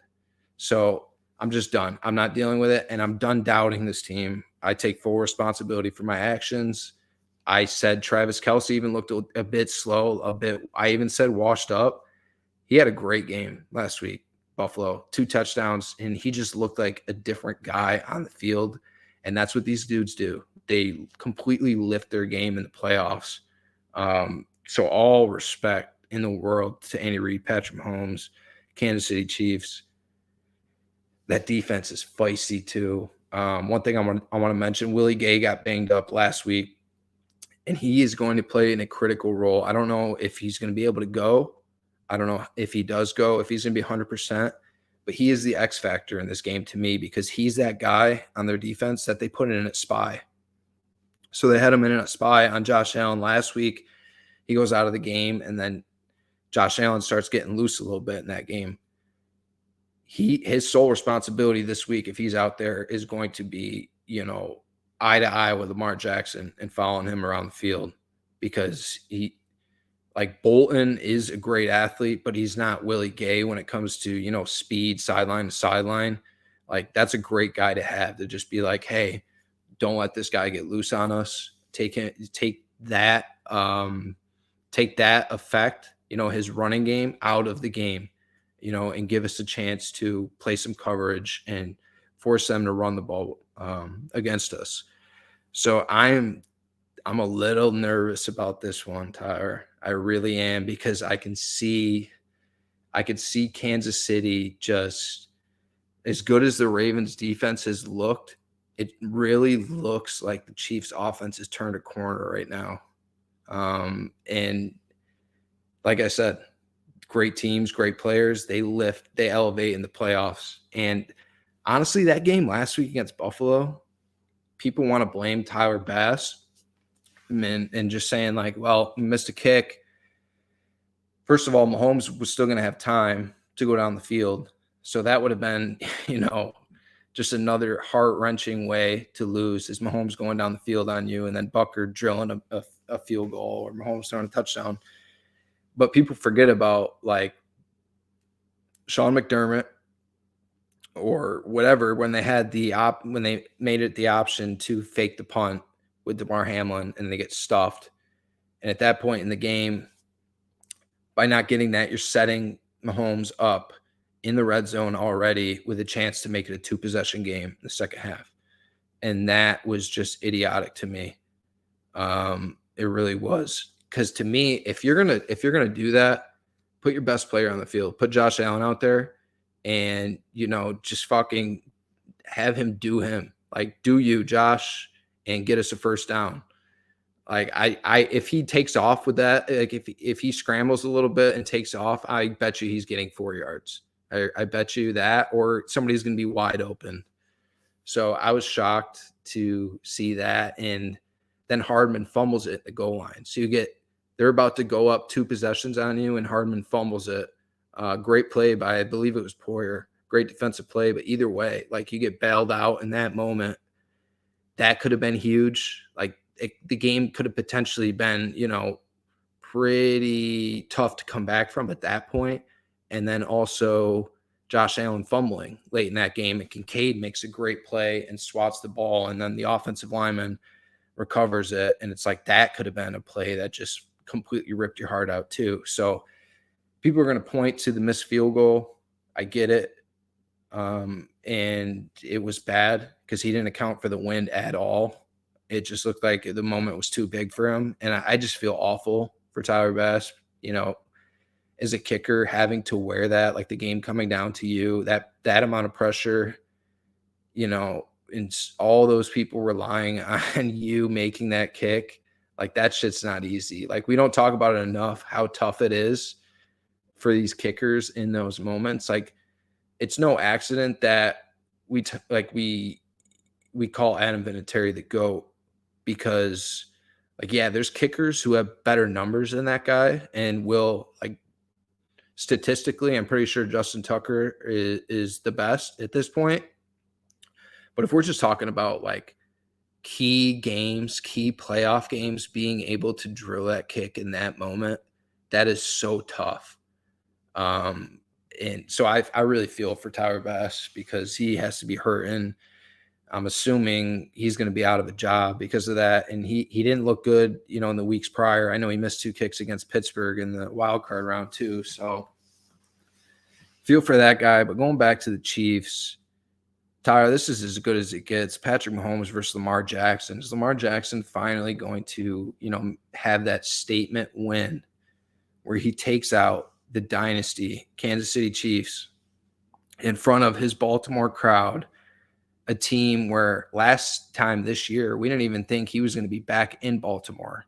So I'm just done. I'm not dealing with it, and I'm done doubting this team. I take full responsibility for my actions. I said Travis Kelce even looked a bit slow, I even said washed up. He had a great game last week, Buffalo, 2 touchdowns, and he just looked like a different guy on the field, and that's what these dudes do. They completely lift their game in the playoffs. So all respect in the world to Andy Reid, Patrick Mahomes, Kansas City Chiefs. That defense is feisty too. One thing I want to mention, Willie Gay got banged up last week, and he is going to play in a critical role. I don't know if he's going to be able to go. I don't know if he does go, if he's going to be 100%, but he is the X factor in this game to me because he's that guy on their defense that they put in at spy. So they had him in a spy on Josh Allen last week. He goes out of the game, and then Josh Allen starts getting loose a little bit in that game. His sole responsibility this week, if he's out there, is going to be, eye to eye with Lamar Jackson and following him around the field because Bolton is a great athlete, but he's not Willie Gay when it comes to, speed, sideline to sideline. Like, that's a great guy to have, to just be like, hey, don't let this guy get loose on us. Take that effect, his running game out of the game, and give us a chance to play some coverage and force them to run the ball against us. So I'm a little nervous about this one, Tyler. I really am, because I could see Kansas City just, as good as the Ravens defense has looked, it really looks like the Chiefs offense has turned a corner right now. And like I said, great teams, great players, they elevate in the playoffs. And honestly, that game last week against Buffalo, people want to blame Tyler Bass and just saying like, well, missed a kick. First of all, Mahomes was still going to have time to go down the field. So that would have been, just another heart-wrenching way to lose, is Mahomes going down the field on you and then Bucker drilling a field goal or Mahomes throwing a touchdown. But people forget about like Sean McDermott or whatever when they had when they made it the option to fake the punt with DeMar Hamlin and they get stuffed. And at that point in the game, by not getting that, you're setting Mahomes up in the red zone already with a chance to make it a 2-possession game in the second half. And that was just idiotic to me. It really was. Because to me, if you're gonna do that, put your best player on the field. Put Josh Allen out there and, just fucking have him do him. Like, do you, Josh, and get us a first down. Like, if he takes off with that, like if he scrambles a little bit and takes off, I bet you he's getting 4 yards. I bet you that, or somebody's going to be wide open. So I was shocked to see that. And then Hardman fumbles it at the goal line. So they're about to go up 2 possessions on you, and Hardman fumbles it. Great play by, I believe it was Poyer. Great defensive play, but either way, like, you get bailed out in that moment. That could have been huge. Like, the game could have potentially been, pretty tough to come back from at that point. And then also Josh Allen fumbling late in that game, and Kincaid makes a great play and swats the ball, and then the offensive lineman recovers it. And it's like, that could have been a play that just completely ripped your heart out too. So people are going to point to the missed field goal. I get it. And it was bad because he didn't account for the wind at all. It just looked like the moment was too big for him. And I just feel awful for Tyler Bass, as a kicker, having to wear that, like the game coming down to you, that amount of pressure, and all those people relying on you making that kick. Like, that shit's not easy. Like, we don't talk about it enough, how tough it is for these kickers in those moments. Like, it's no accident that we call Adam Vinatieri the GOAT, because, like, yeah, there's kickers who have better numbers than that guy, and will, like, statistically, I'm pretty sure Justin Tucker is the best at this point. But if we're just talking about, like, key games, key playoff games, being able to drill that kick in that moment, that is so tough. And so I really feel for Tyler Bass, because he has to be hurting. I'm assuming he's going to be out of a job because of that. And he didn't look good, in the weeks prior. I know he missed 2 kicks against Pittsburgh in the wild card round too. So feel for that guy. But going back to the Chiefs, Tyler, this is as good as it gets. Patrick Mahomes versus Lamar Jackson. Is Lamar Jackson finally going to, have that statement win where he takes out the dynasty Kansas City Chiefs in front of his Baltimore crowd, a team where last time this year, we didn't even think he was going to be back in Baltimore.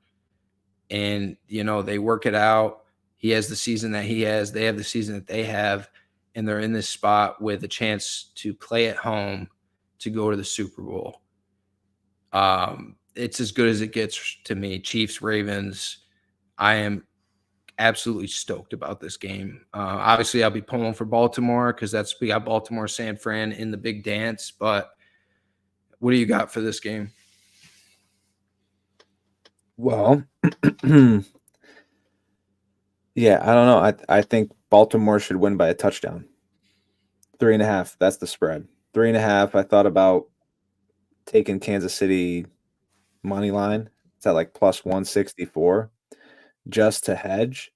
And, they work it out. He has the season that he has. They have the season that they have. And they're in this spot with a chance to play at home to go to the Super Bowl. It's as good as it gets to me. Chiefs, Ravens. I am absolutely stoked about this game. Obviously, I'll be pulling for Baltimore because we got Baltimore, San Fran in the big dance. But what do you got for this game? Well, yeah, I don't know. I think Baltimore should win by a touchdown. 3.5. That's the spread. 3.5. I thought about taking Kansas City money line. It's at like plus 164 just to hedge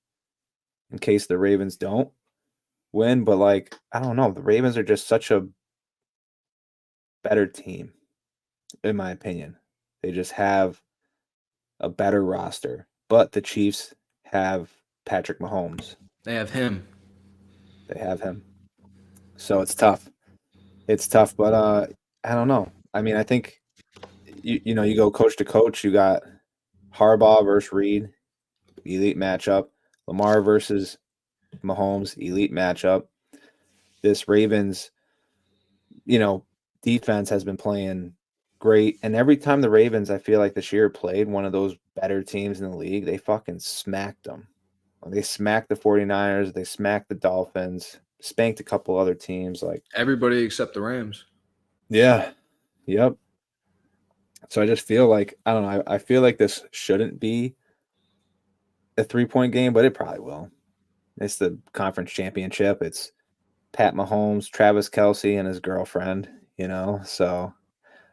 in case the Ravens don't win. But, like, I don't know. The Ravens are just such a better team, in my opinion. They just have a better roster. But the Chiefs have Patrick Mahomes. They have him. So it's tough. But I don't know. I mean, I think you go coach to coach. You got Harbaugh versus Reed, elite matchup. Lamar versus Mahomes, elite matchup. This Ravens, defense has been playing great. And every time the Ravens, I feel like this year, played one of those better teams in the league, they fucking smacked them. They smacked the 49ers. They smacked the Dolphins. Spanked a couple other teams. Like, everybody except the Rams. Yeah. Yep. So I just feel like, I don't know. I feel like this shouldn't be a 3-point game, but it probably will. It's the conference championship. It's Pat Mahomes, Travis Kelce, and his girlfriend, So,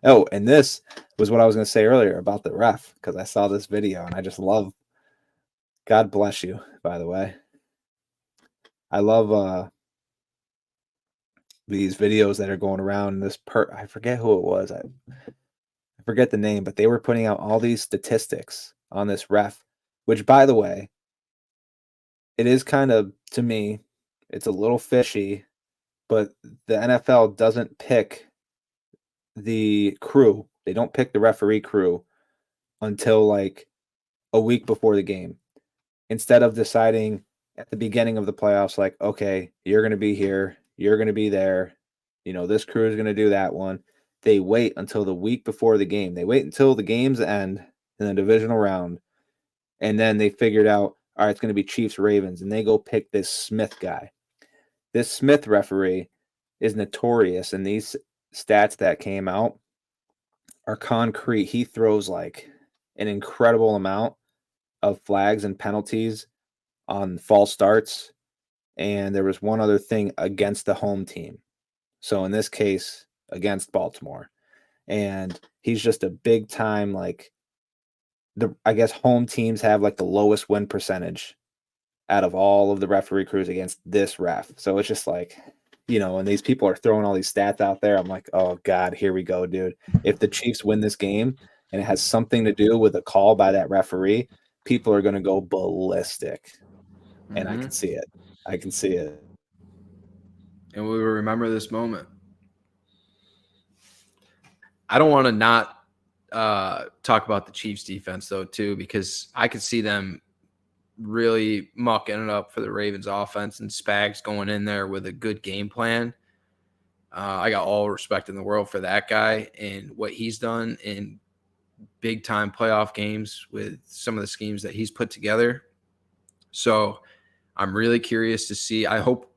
and this was what I was going to say earlier about the ref, because I saw this video and I just love, God bless you, by the way. I love these videos that are going around. I forget who it was. I forget the name, but they were putting out all these statistics on this ref, which, by the way, it is kind of, to me, it's a little fishy but the NFL doesn't pick the crew. They don't pick the referee crew until like a week before the game. Instead of deciding at the beginning of the playoffs, like, okay, you're going to be here, you're going to be there, this crew is going to do that one. They wait until the week before the game. They wait until the games end in the divisional round. And then they figured out, all right, it's going to be Chiefs Ravens. And they go pick this Smith guy. This Smith referee is notorious. And these stats that came out are concrete. He throws like an incredible amount of flags and penalties on false starts. And there was one other thing against the home team. So in this case, against Baltimore. And he's just a big time, like, I guess home teams have like the lowest win percentage out of all of the referee crews against this ref. So it's just like, and these people are throwing all these stats out there. I'm like, oh God, here we go, dude. If the Chiefs win this game and it has something to do with a call by that referee, people are going to go ballistic. And I can see it. I can see it. And we will remember this moment. I don't want to not talk about the Chiefs defense, though, too, because I could see them really mucking it up for the Ravens offense, and Spags going in there with a good game plan. I got all respect in the world for that guy and what he's done in big-time playoff games with some of the schemes that he's put together. So I'm really curious to see. I hope,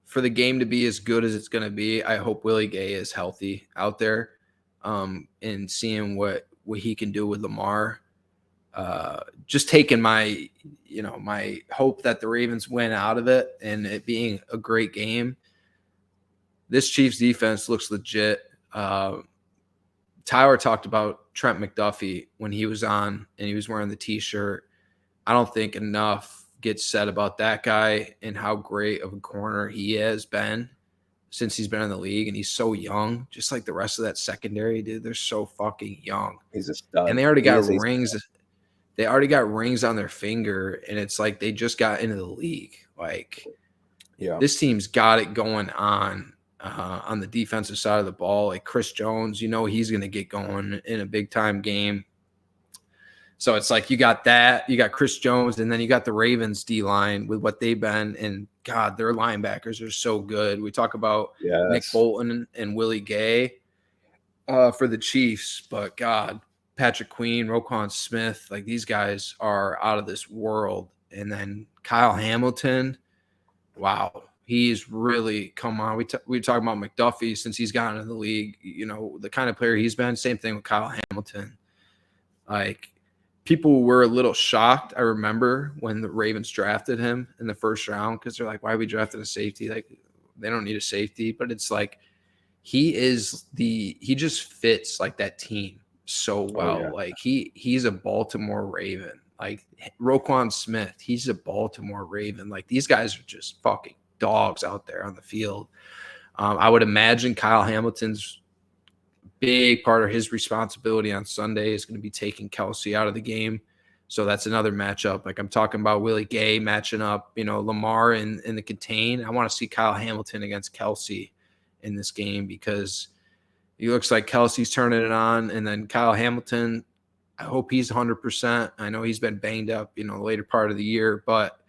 for the game to be as good as it's going to be, I hope Willie Gay is healthy out there, and seeing what he can do with Lamar. Just taking my hope that the Ravens win out of it and it being a great game. This Chiefs defense looks legit. Tyler talked about Trent McDuffie when he was on and he was wearing the T-shirt. I don't think enough gets said about that guy and how great of a corner he has been since he's been in the league, and he's so young, just like the rest of that secondary, dude. They're so fucking young. He's a stud. And they already got rings. They already got rings on their finger, and it's like they just got into the league. Like, this team's got it going on the defensive side of the ball. Like Chris Jones, he's going to get going in a big-time game. So it's like you got that, you got Chris Jones, and then you got the Ravens D-line with what they've been. And, God, their linebackers are so good. We talk about Nick Bolton and Willie Gay for the Chiefs, but, God, Patrick Queen, Roquan Smith, like these guys are out of this world. And then Kyle Hamilton, wow, he's really come on. We talk about McDuffie since he's gotten into the league, the kind of player he's been. Same thing with Kyle Hamilton. Like, people were a little shocked. I remember when the Ravens drafted him in the first round because they're like, why are we drafting a safety? Like, they don't need a safety. But it's like he just fits like that team so well. Oh, yeah. Like he's a Baltimore Raven. Like Roquan Smith, he's a Baltimore Raven. Like these guys are just fucking dogs out there on the field. I would imagine Kyle Hamilton's big part of his responsibility on Sunday is going to be taking Kelsey out of the game. So that's another matchup. Like I'm talking about Willie Gay matching up, Lamar in the contain. I want to see Kyle Hamilton against Kelsey in this game because he looks like Kelsey's turning it on. And then Kyle Hamilton, I hope he's 100%. I know he's been banged up, the later part of the year, but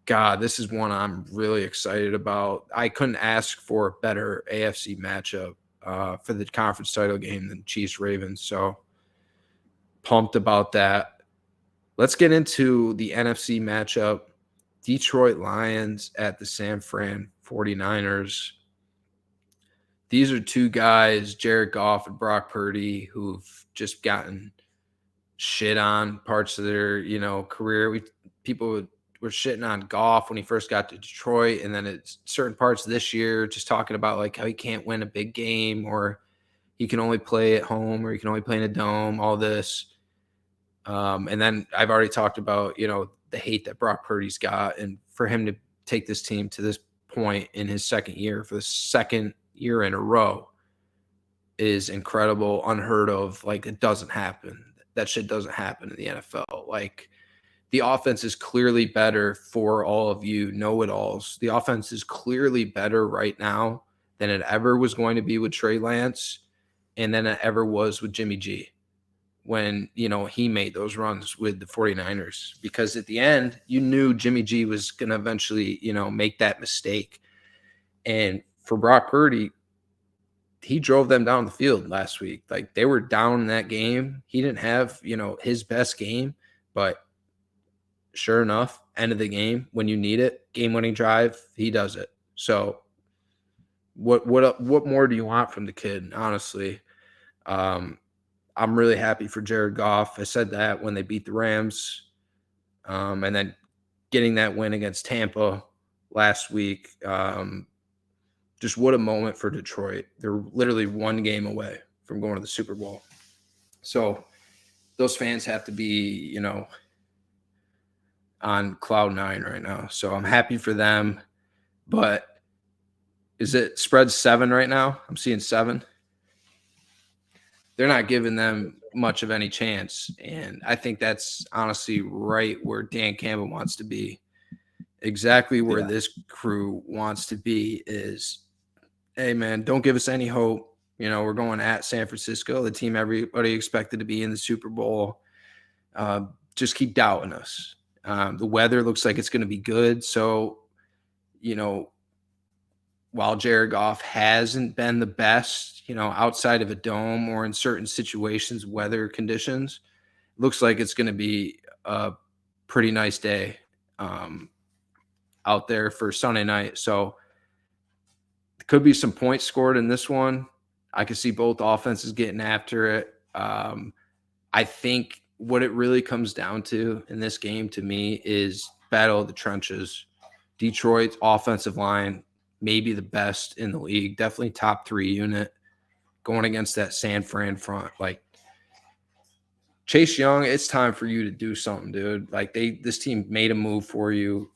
God, this is one I'm really excited about. I couldn't ask for a better AFC matchup for the conference title game than Chiefs Ravens. So pumped about that. Let's get into the NFC matchup. Detroit Lions at the San Fran 49ers. These are two guys, Jared Goff and Brock Purdy, who've just gotten shit on parts of their, career. People were shitting on Goff when he first got to Detroit, and then it's certain parts of this year just talking about like how he can't win a big game or he can only play at home or he can only play in a dome, all this. And then I've already talked about, the hate that Brock Purdy's got, and for him to take this team to this point in his second year for the second year in a row is incredible, unheard of. Like, it doesn't happen. That shit doesn't happen in the NFL. Like, the offense is clearly better for all of you know-it-alls. The offense is clearly better right now than it ever was going to be with Trey Lance and than it ever was with Jimmy G when, he made those runs with the 49ers. Because at the end, you knew Jimmy G was going to eventually, make that mistake. And for Brock Purdy, he drove them down the field last week. Like, they were down in that game. He didn't have, his best game, but sure enough, end of the game, when you need it, game-winning drive, he does it. So what more do you want from the kid, honestly? I'm really happy for Jared Goff. I said that when they beat the Rams. And then getting that win against Tampa last week. Just what a moment for Detroit. They're literally one game away from going to the Super Bowl. So those fans have to be, on cloud nine right now. So I'm happy for them. But is it spread 7 right now? I'm seeing 7. They're not giving them much of any chance. And I think that's honestly right where Dan Campbell wants to be. Exactly where this crew wants to be is, hey, man, don't give us any hope. We're going at San Francisco, the team everybody expected to be in the Super Bowl. Just keep doubting us. The weather looks like it's going to be good. So, while Jared Goff hasn't been the best, outside of a dome or in certain situations, weather conditions, looks like it's going to be a pretty nice day out there for Sunday night. So could be some points scored in this one. I could see both offenses getting after it. I think what it really comes down to in this game to me is battle of the trenches. Detroit's offensive line, maybe the best in the league, definitely top 3 unit, going against that San Fran front. Like, Chase Young, it's time for you to do something, dude. Like, this team made a move for you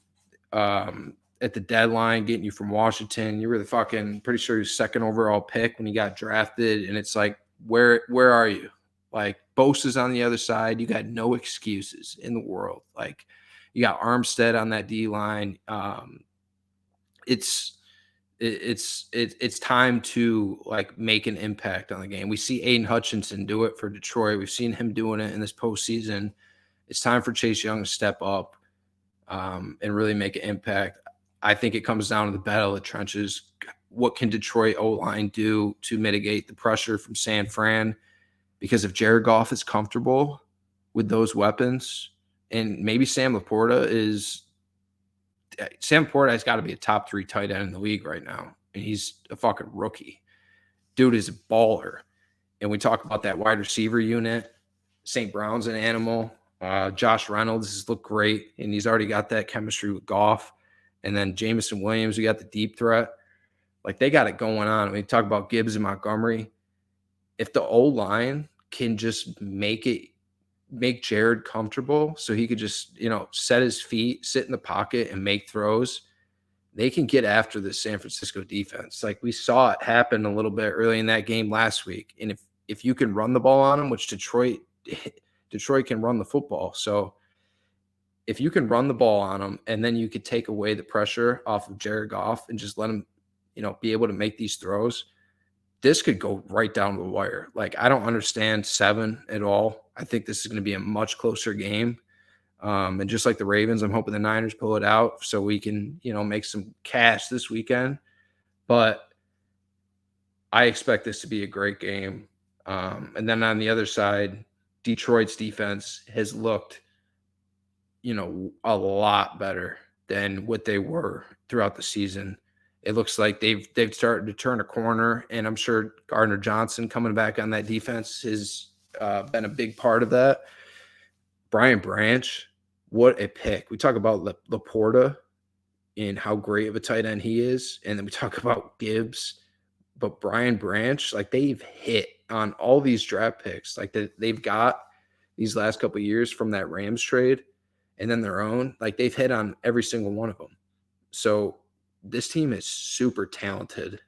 at the deadline, getting you from Washington. You were the fucking pretty sure your 2nd overall pick when you got drafted, and it's like, where are you? Like, Bosa's on the other side. You got no excuses in the world. Like, you got Armstead on that D line. It's time to like make an impact on the game. We see Aiden Hutchinson do it for Detroit. We've seen him doing it in this postseason. It's time for Chase Young to step up and really make an impact. I think it comes down to the battle of the trenches. What can Detroit O-line do to mitigate the pressure from San Fran? Because if Jared Goff is comfortable with those weapons, and maybe Sam Laporta has got to be a top 3 tight end in the league right now, and he's a fucking rookie. Dude is a baller. And we talk about that wide receiver unit. St. Brown's an animal. Josh Reynolds has looked great, and he's already got that chemistry with Goff. And then Jamison Williams, we got the deep threat. Like, they got it going on. We talk about Gibbs and Montgomery. If the O-line can just make Jared comfortable so he could just, set his feet, sit in the pocket, and make throws, they can get after the San Francisco defense. Like, we saw it happen a little bit early in that game last week. And if you can run the ball on them, which Detroit can run the football. So if you can run the ball on them and then you could take away the pressure off of Jared Goff and just let him, be able to make these throws, this could go right down to the wire. Like, I don't understand 7 at all. I think this is going to be a much closer game. And just like the Ravens, I'm hoping the Niners pull it out so we can, make some cash this weekend. But I expect this to be a great game. And then on the other side, Detroit's defense has looked, a lot better than what they were throughout the season. It looks like they've started to turn a corner, and I'm sure Gardner Johnson coming back on that defense has been a big part of that. Brian Branch, what a pick. We talk about Laporta and how great of a tight end he is, and then we talk about Gibbs. But Brian Branch, like, they've hit on all these draft picks. Like, they've got these last couple of years from that Rams trade and then their own. Like, they've hit on every single one of them. So this team is super talented.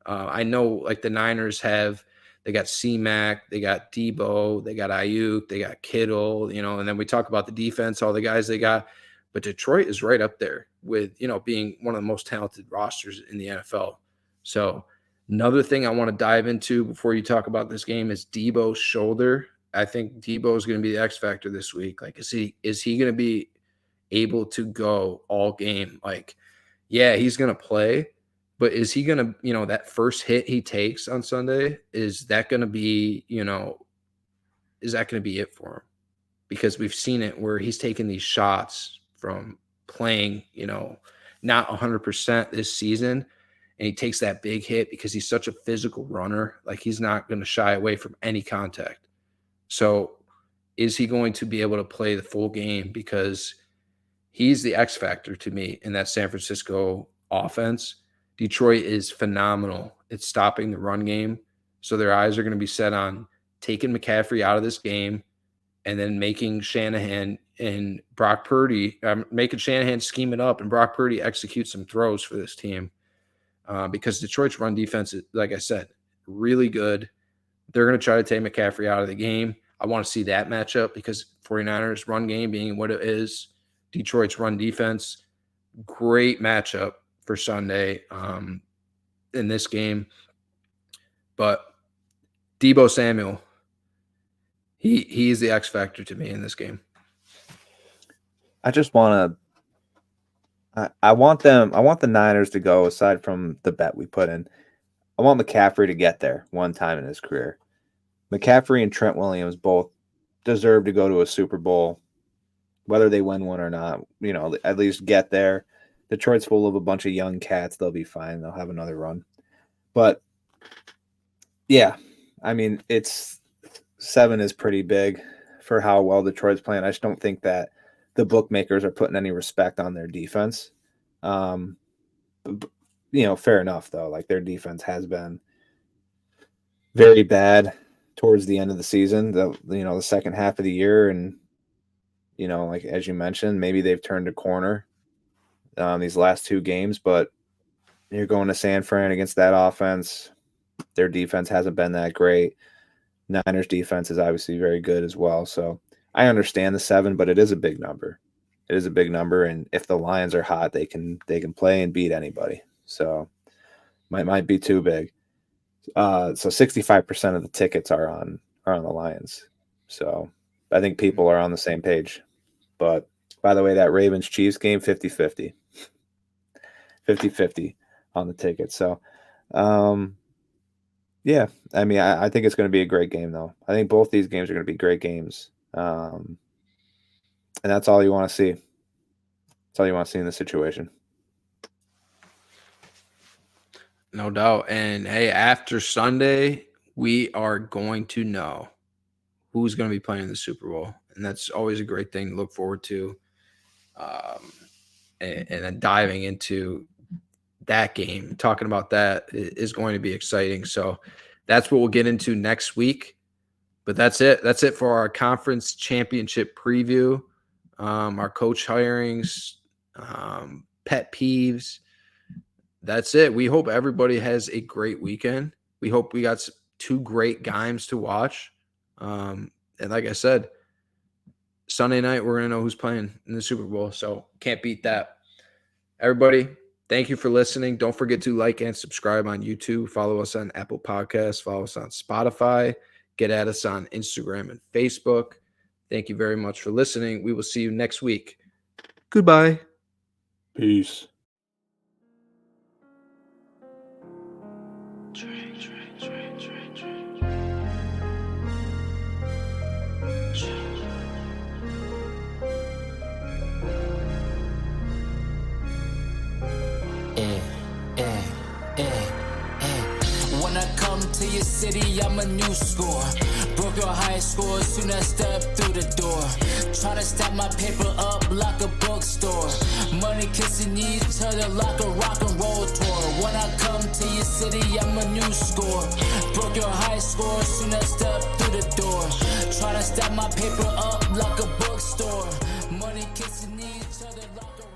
I know, like, the Niners have They got C-Mac, they got Debo, they got Ayuk, they got Kittle, and then we talk about the defense, all the guys they got. But Detroit is right up there with, being one of the most talented rosters in the NFL. So another thing I want to dive into before you talk about this game is Debo's shoulder. I think Debo is going to be the X factor this week. Like, is he going to be able to go all game? Like, yeah, he's going to play, but is he going to, that first hit he takes on Sunday, is that going to be, is that going to be it for him? Because we've seen it where he's taken these shots from playing, not 100% this season, and he takes that big hit because he's such a physical runner. Like, he's not going to shy away from any contact. So is he going to be able to play the full game? Because he's the X factor to me in that San Francisco offense. Detroit is phenomenal. It's stopping the run game. So their eyes are going to be set on taking McCaffrey out of this game and then making Shanahan and Brock Purdy, making Shanahan scheme it up and Brock Purdy execute some throws for this team. Because Detroit's run defense is, like I said, really good. They're going to try to take McCaffrey out of the game. I want to see that matchup because 49ers run game being what it is, Detroit's run defense, great matchup for Sunday in this game. But Debo Samuel, he's the X factor to me in this game. I just want to I want the Niners to go, aside from the bet we put in. I want McCaffrey to get there one time in his career. McCaffrey and Trent Williams both deserve to go to a Super Bowl, whether they win one or not, at least get there. Detroit's full of a bunch of young cats. They'll be fine. They'll have another run. But yeah, I mean, 7 is pretty big for how well Detroit's playing. I just don't think that the bookmakers are putting any respect on their defense. Fair enough though. Like, their defense has been very bad towards the end of the season, the second half of the year. And, like, as you mentioned, maybe they've turned a corner these last 2 games, but you're going to San Fran against that offense. Their defense hasn't been that great. Niners defense is obviously very good as well. So I understand the 7, but it is a big number. It is a big number. And if the Lions are hot, they can play and beat anybody. So might be too big. So 65% of the tickets are on the Lions. So I think people are on the same page. But by the way, that Ravens-Chiefs game, 50-50. 50-50 on the ticket. So, yeah, I mean, I think it's going to be a great game, though. I think both these games are going to be great games. And that's all you want to see. That's all you want to see in this situation. No doubt. And, hey, after Sunday, we are going to know who's going to be playing in the Super Bowl. And that's always a great thing to look forward to. And then diving into that game, talking about that is going to be exciting. So that's what we'll get into next week. But that's it. That's it for our conference championship preview, our coach hirings, pet peeves. That's it. We hope everybody has a great weekend. We hope we got 2 great games to watch. And like I said, Sunday night, we're going to know who's playing in the Super Bowl. So can't beat that. Everybody, thank you for listening. Don't forget to like and subscribe on YouTube. Follow us on Apple Podcasts. Follow us on Spotify. Get at us on Instagram and Facebook. Thank you very much for listening. We will see you next week. Goodbye. Peace. When I come to your city, I'm a new score. Broke your high score soon as I step through the door. Tryna stack my paper up like a bookstore. Money kissing each other like a rock and roll tour. When I come to your city, I'm a new score. Broke your high score soon as I step through the door. Tryna stack my paper up like a bookstore. Money kissing each other like a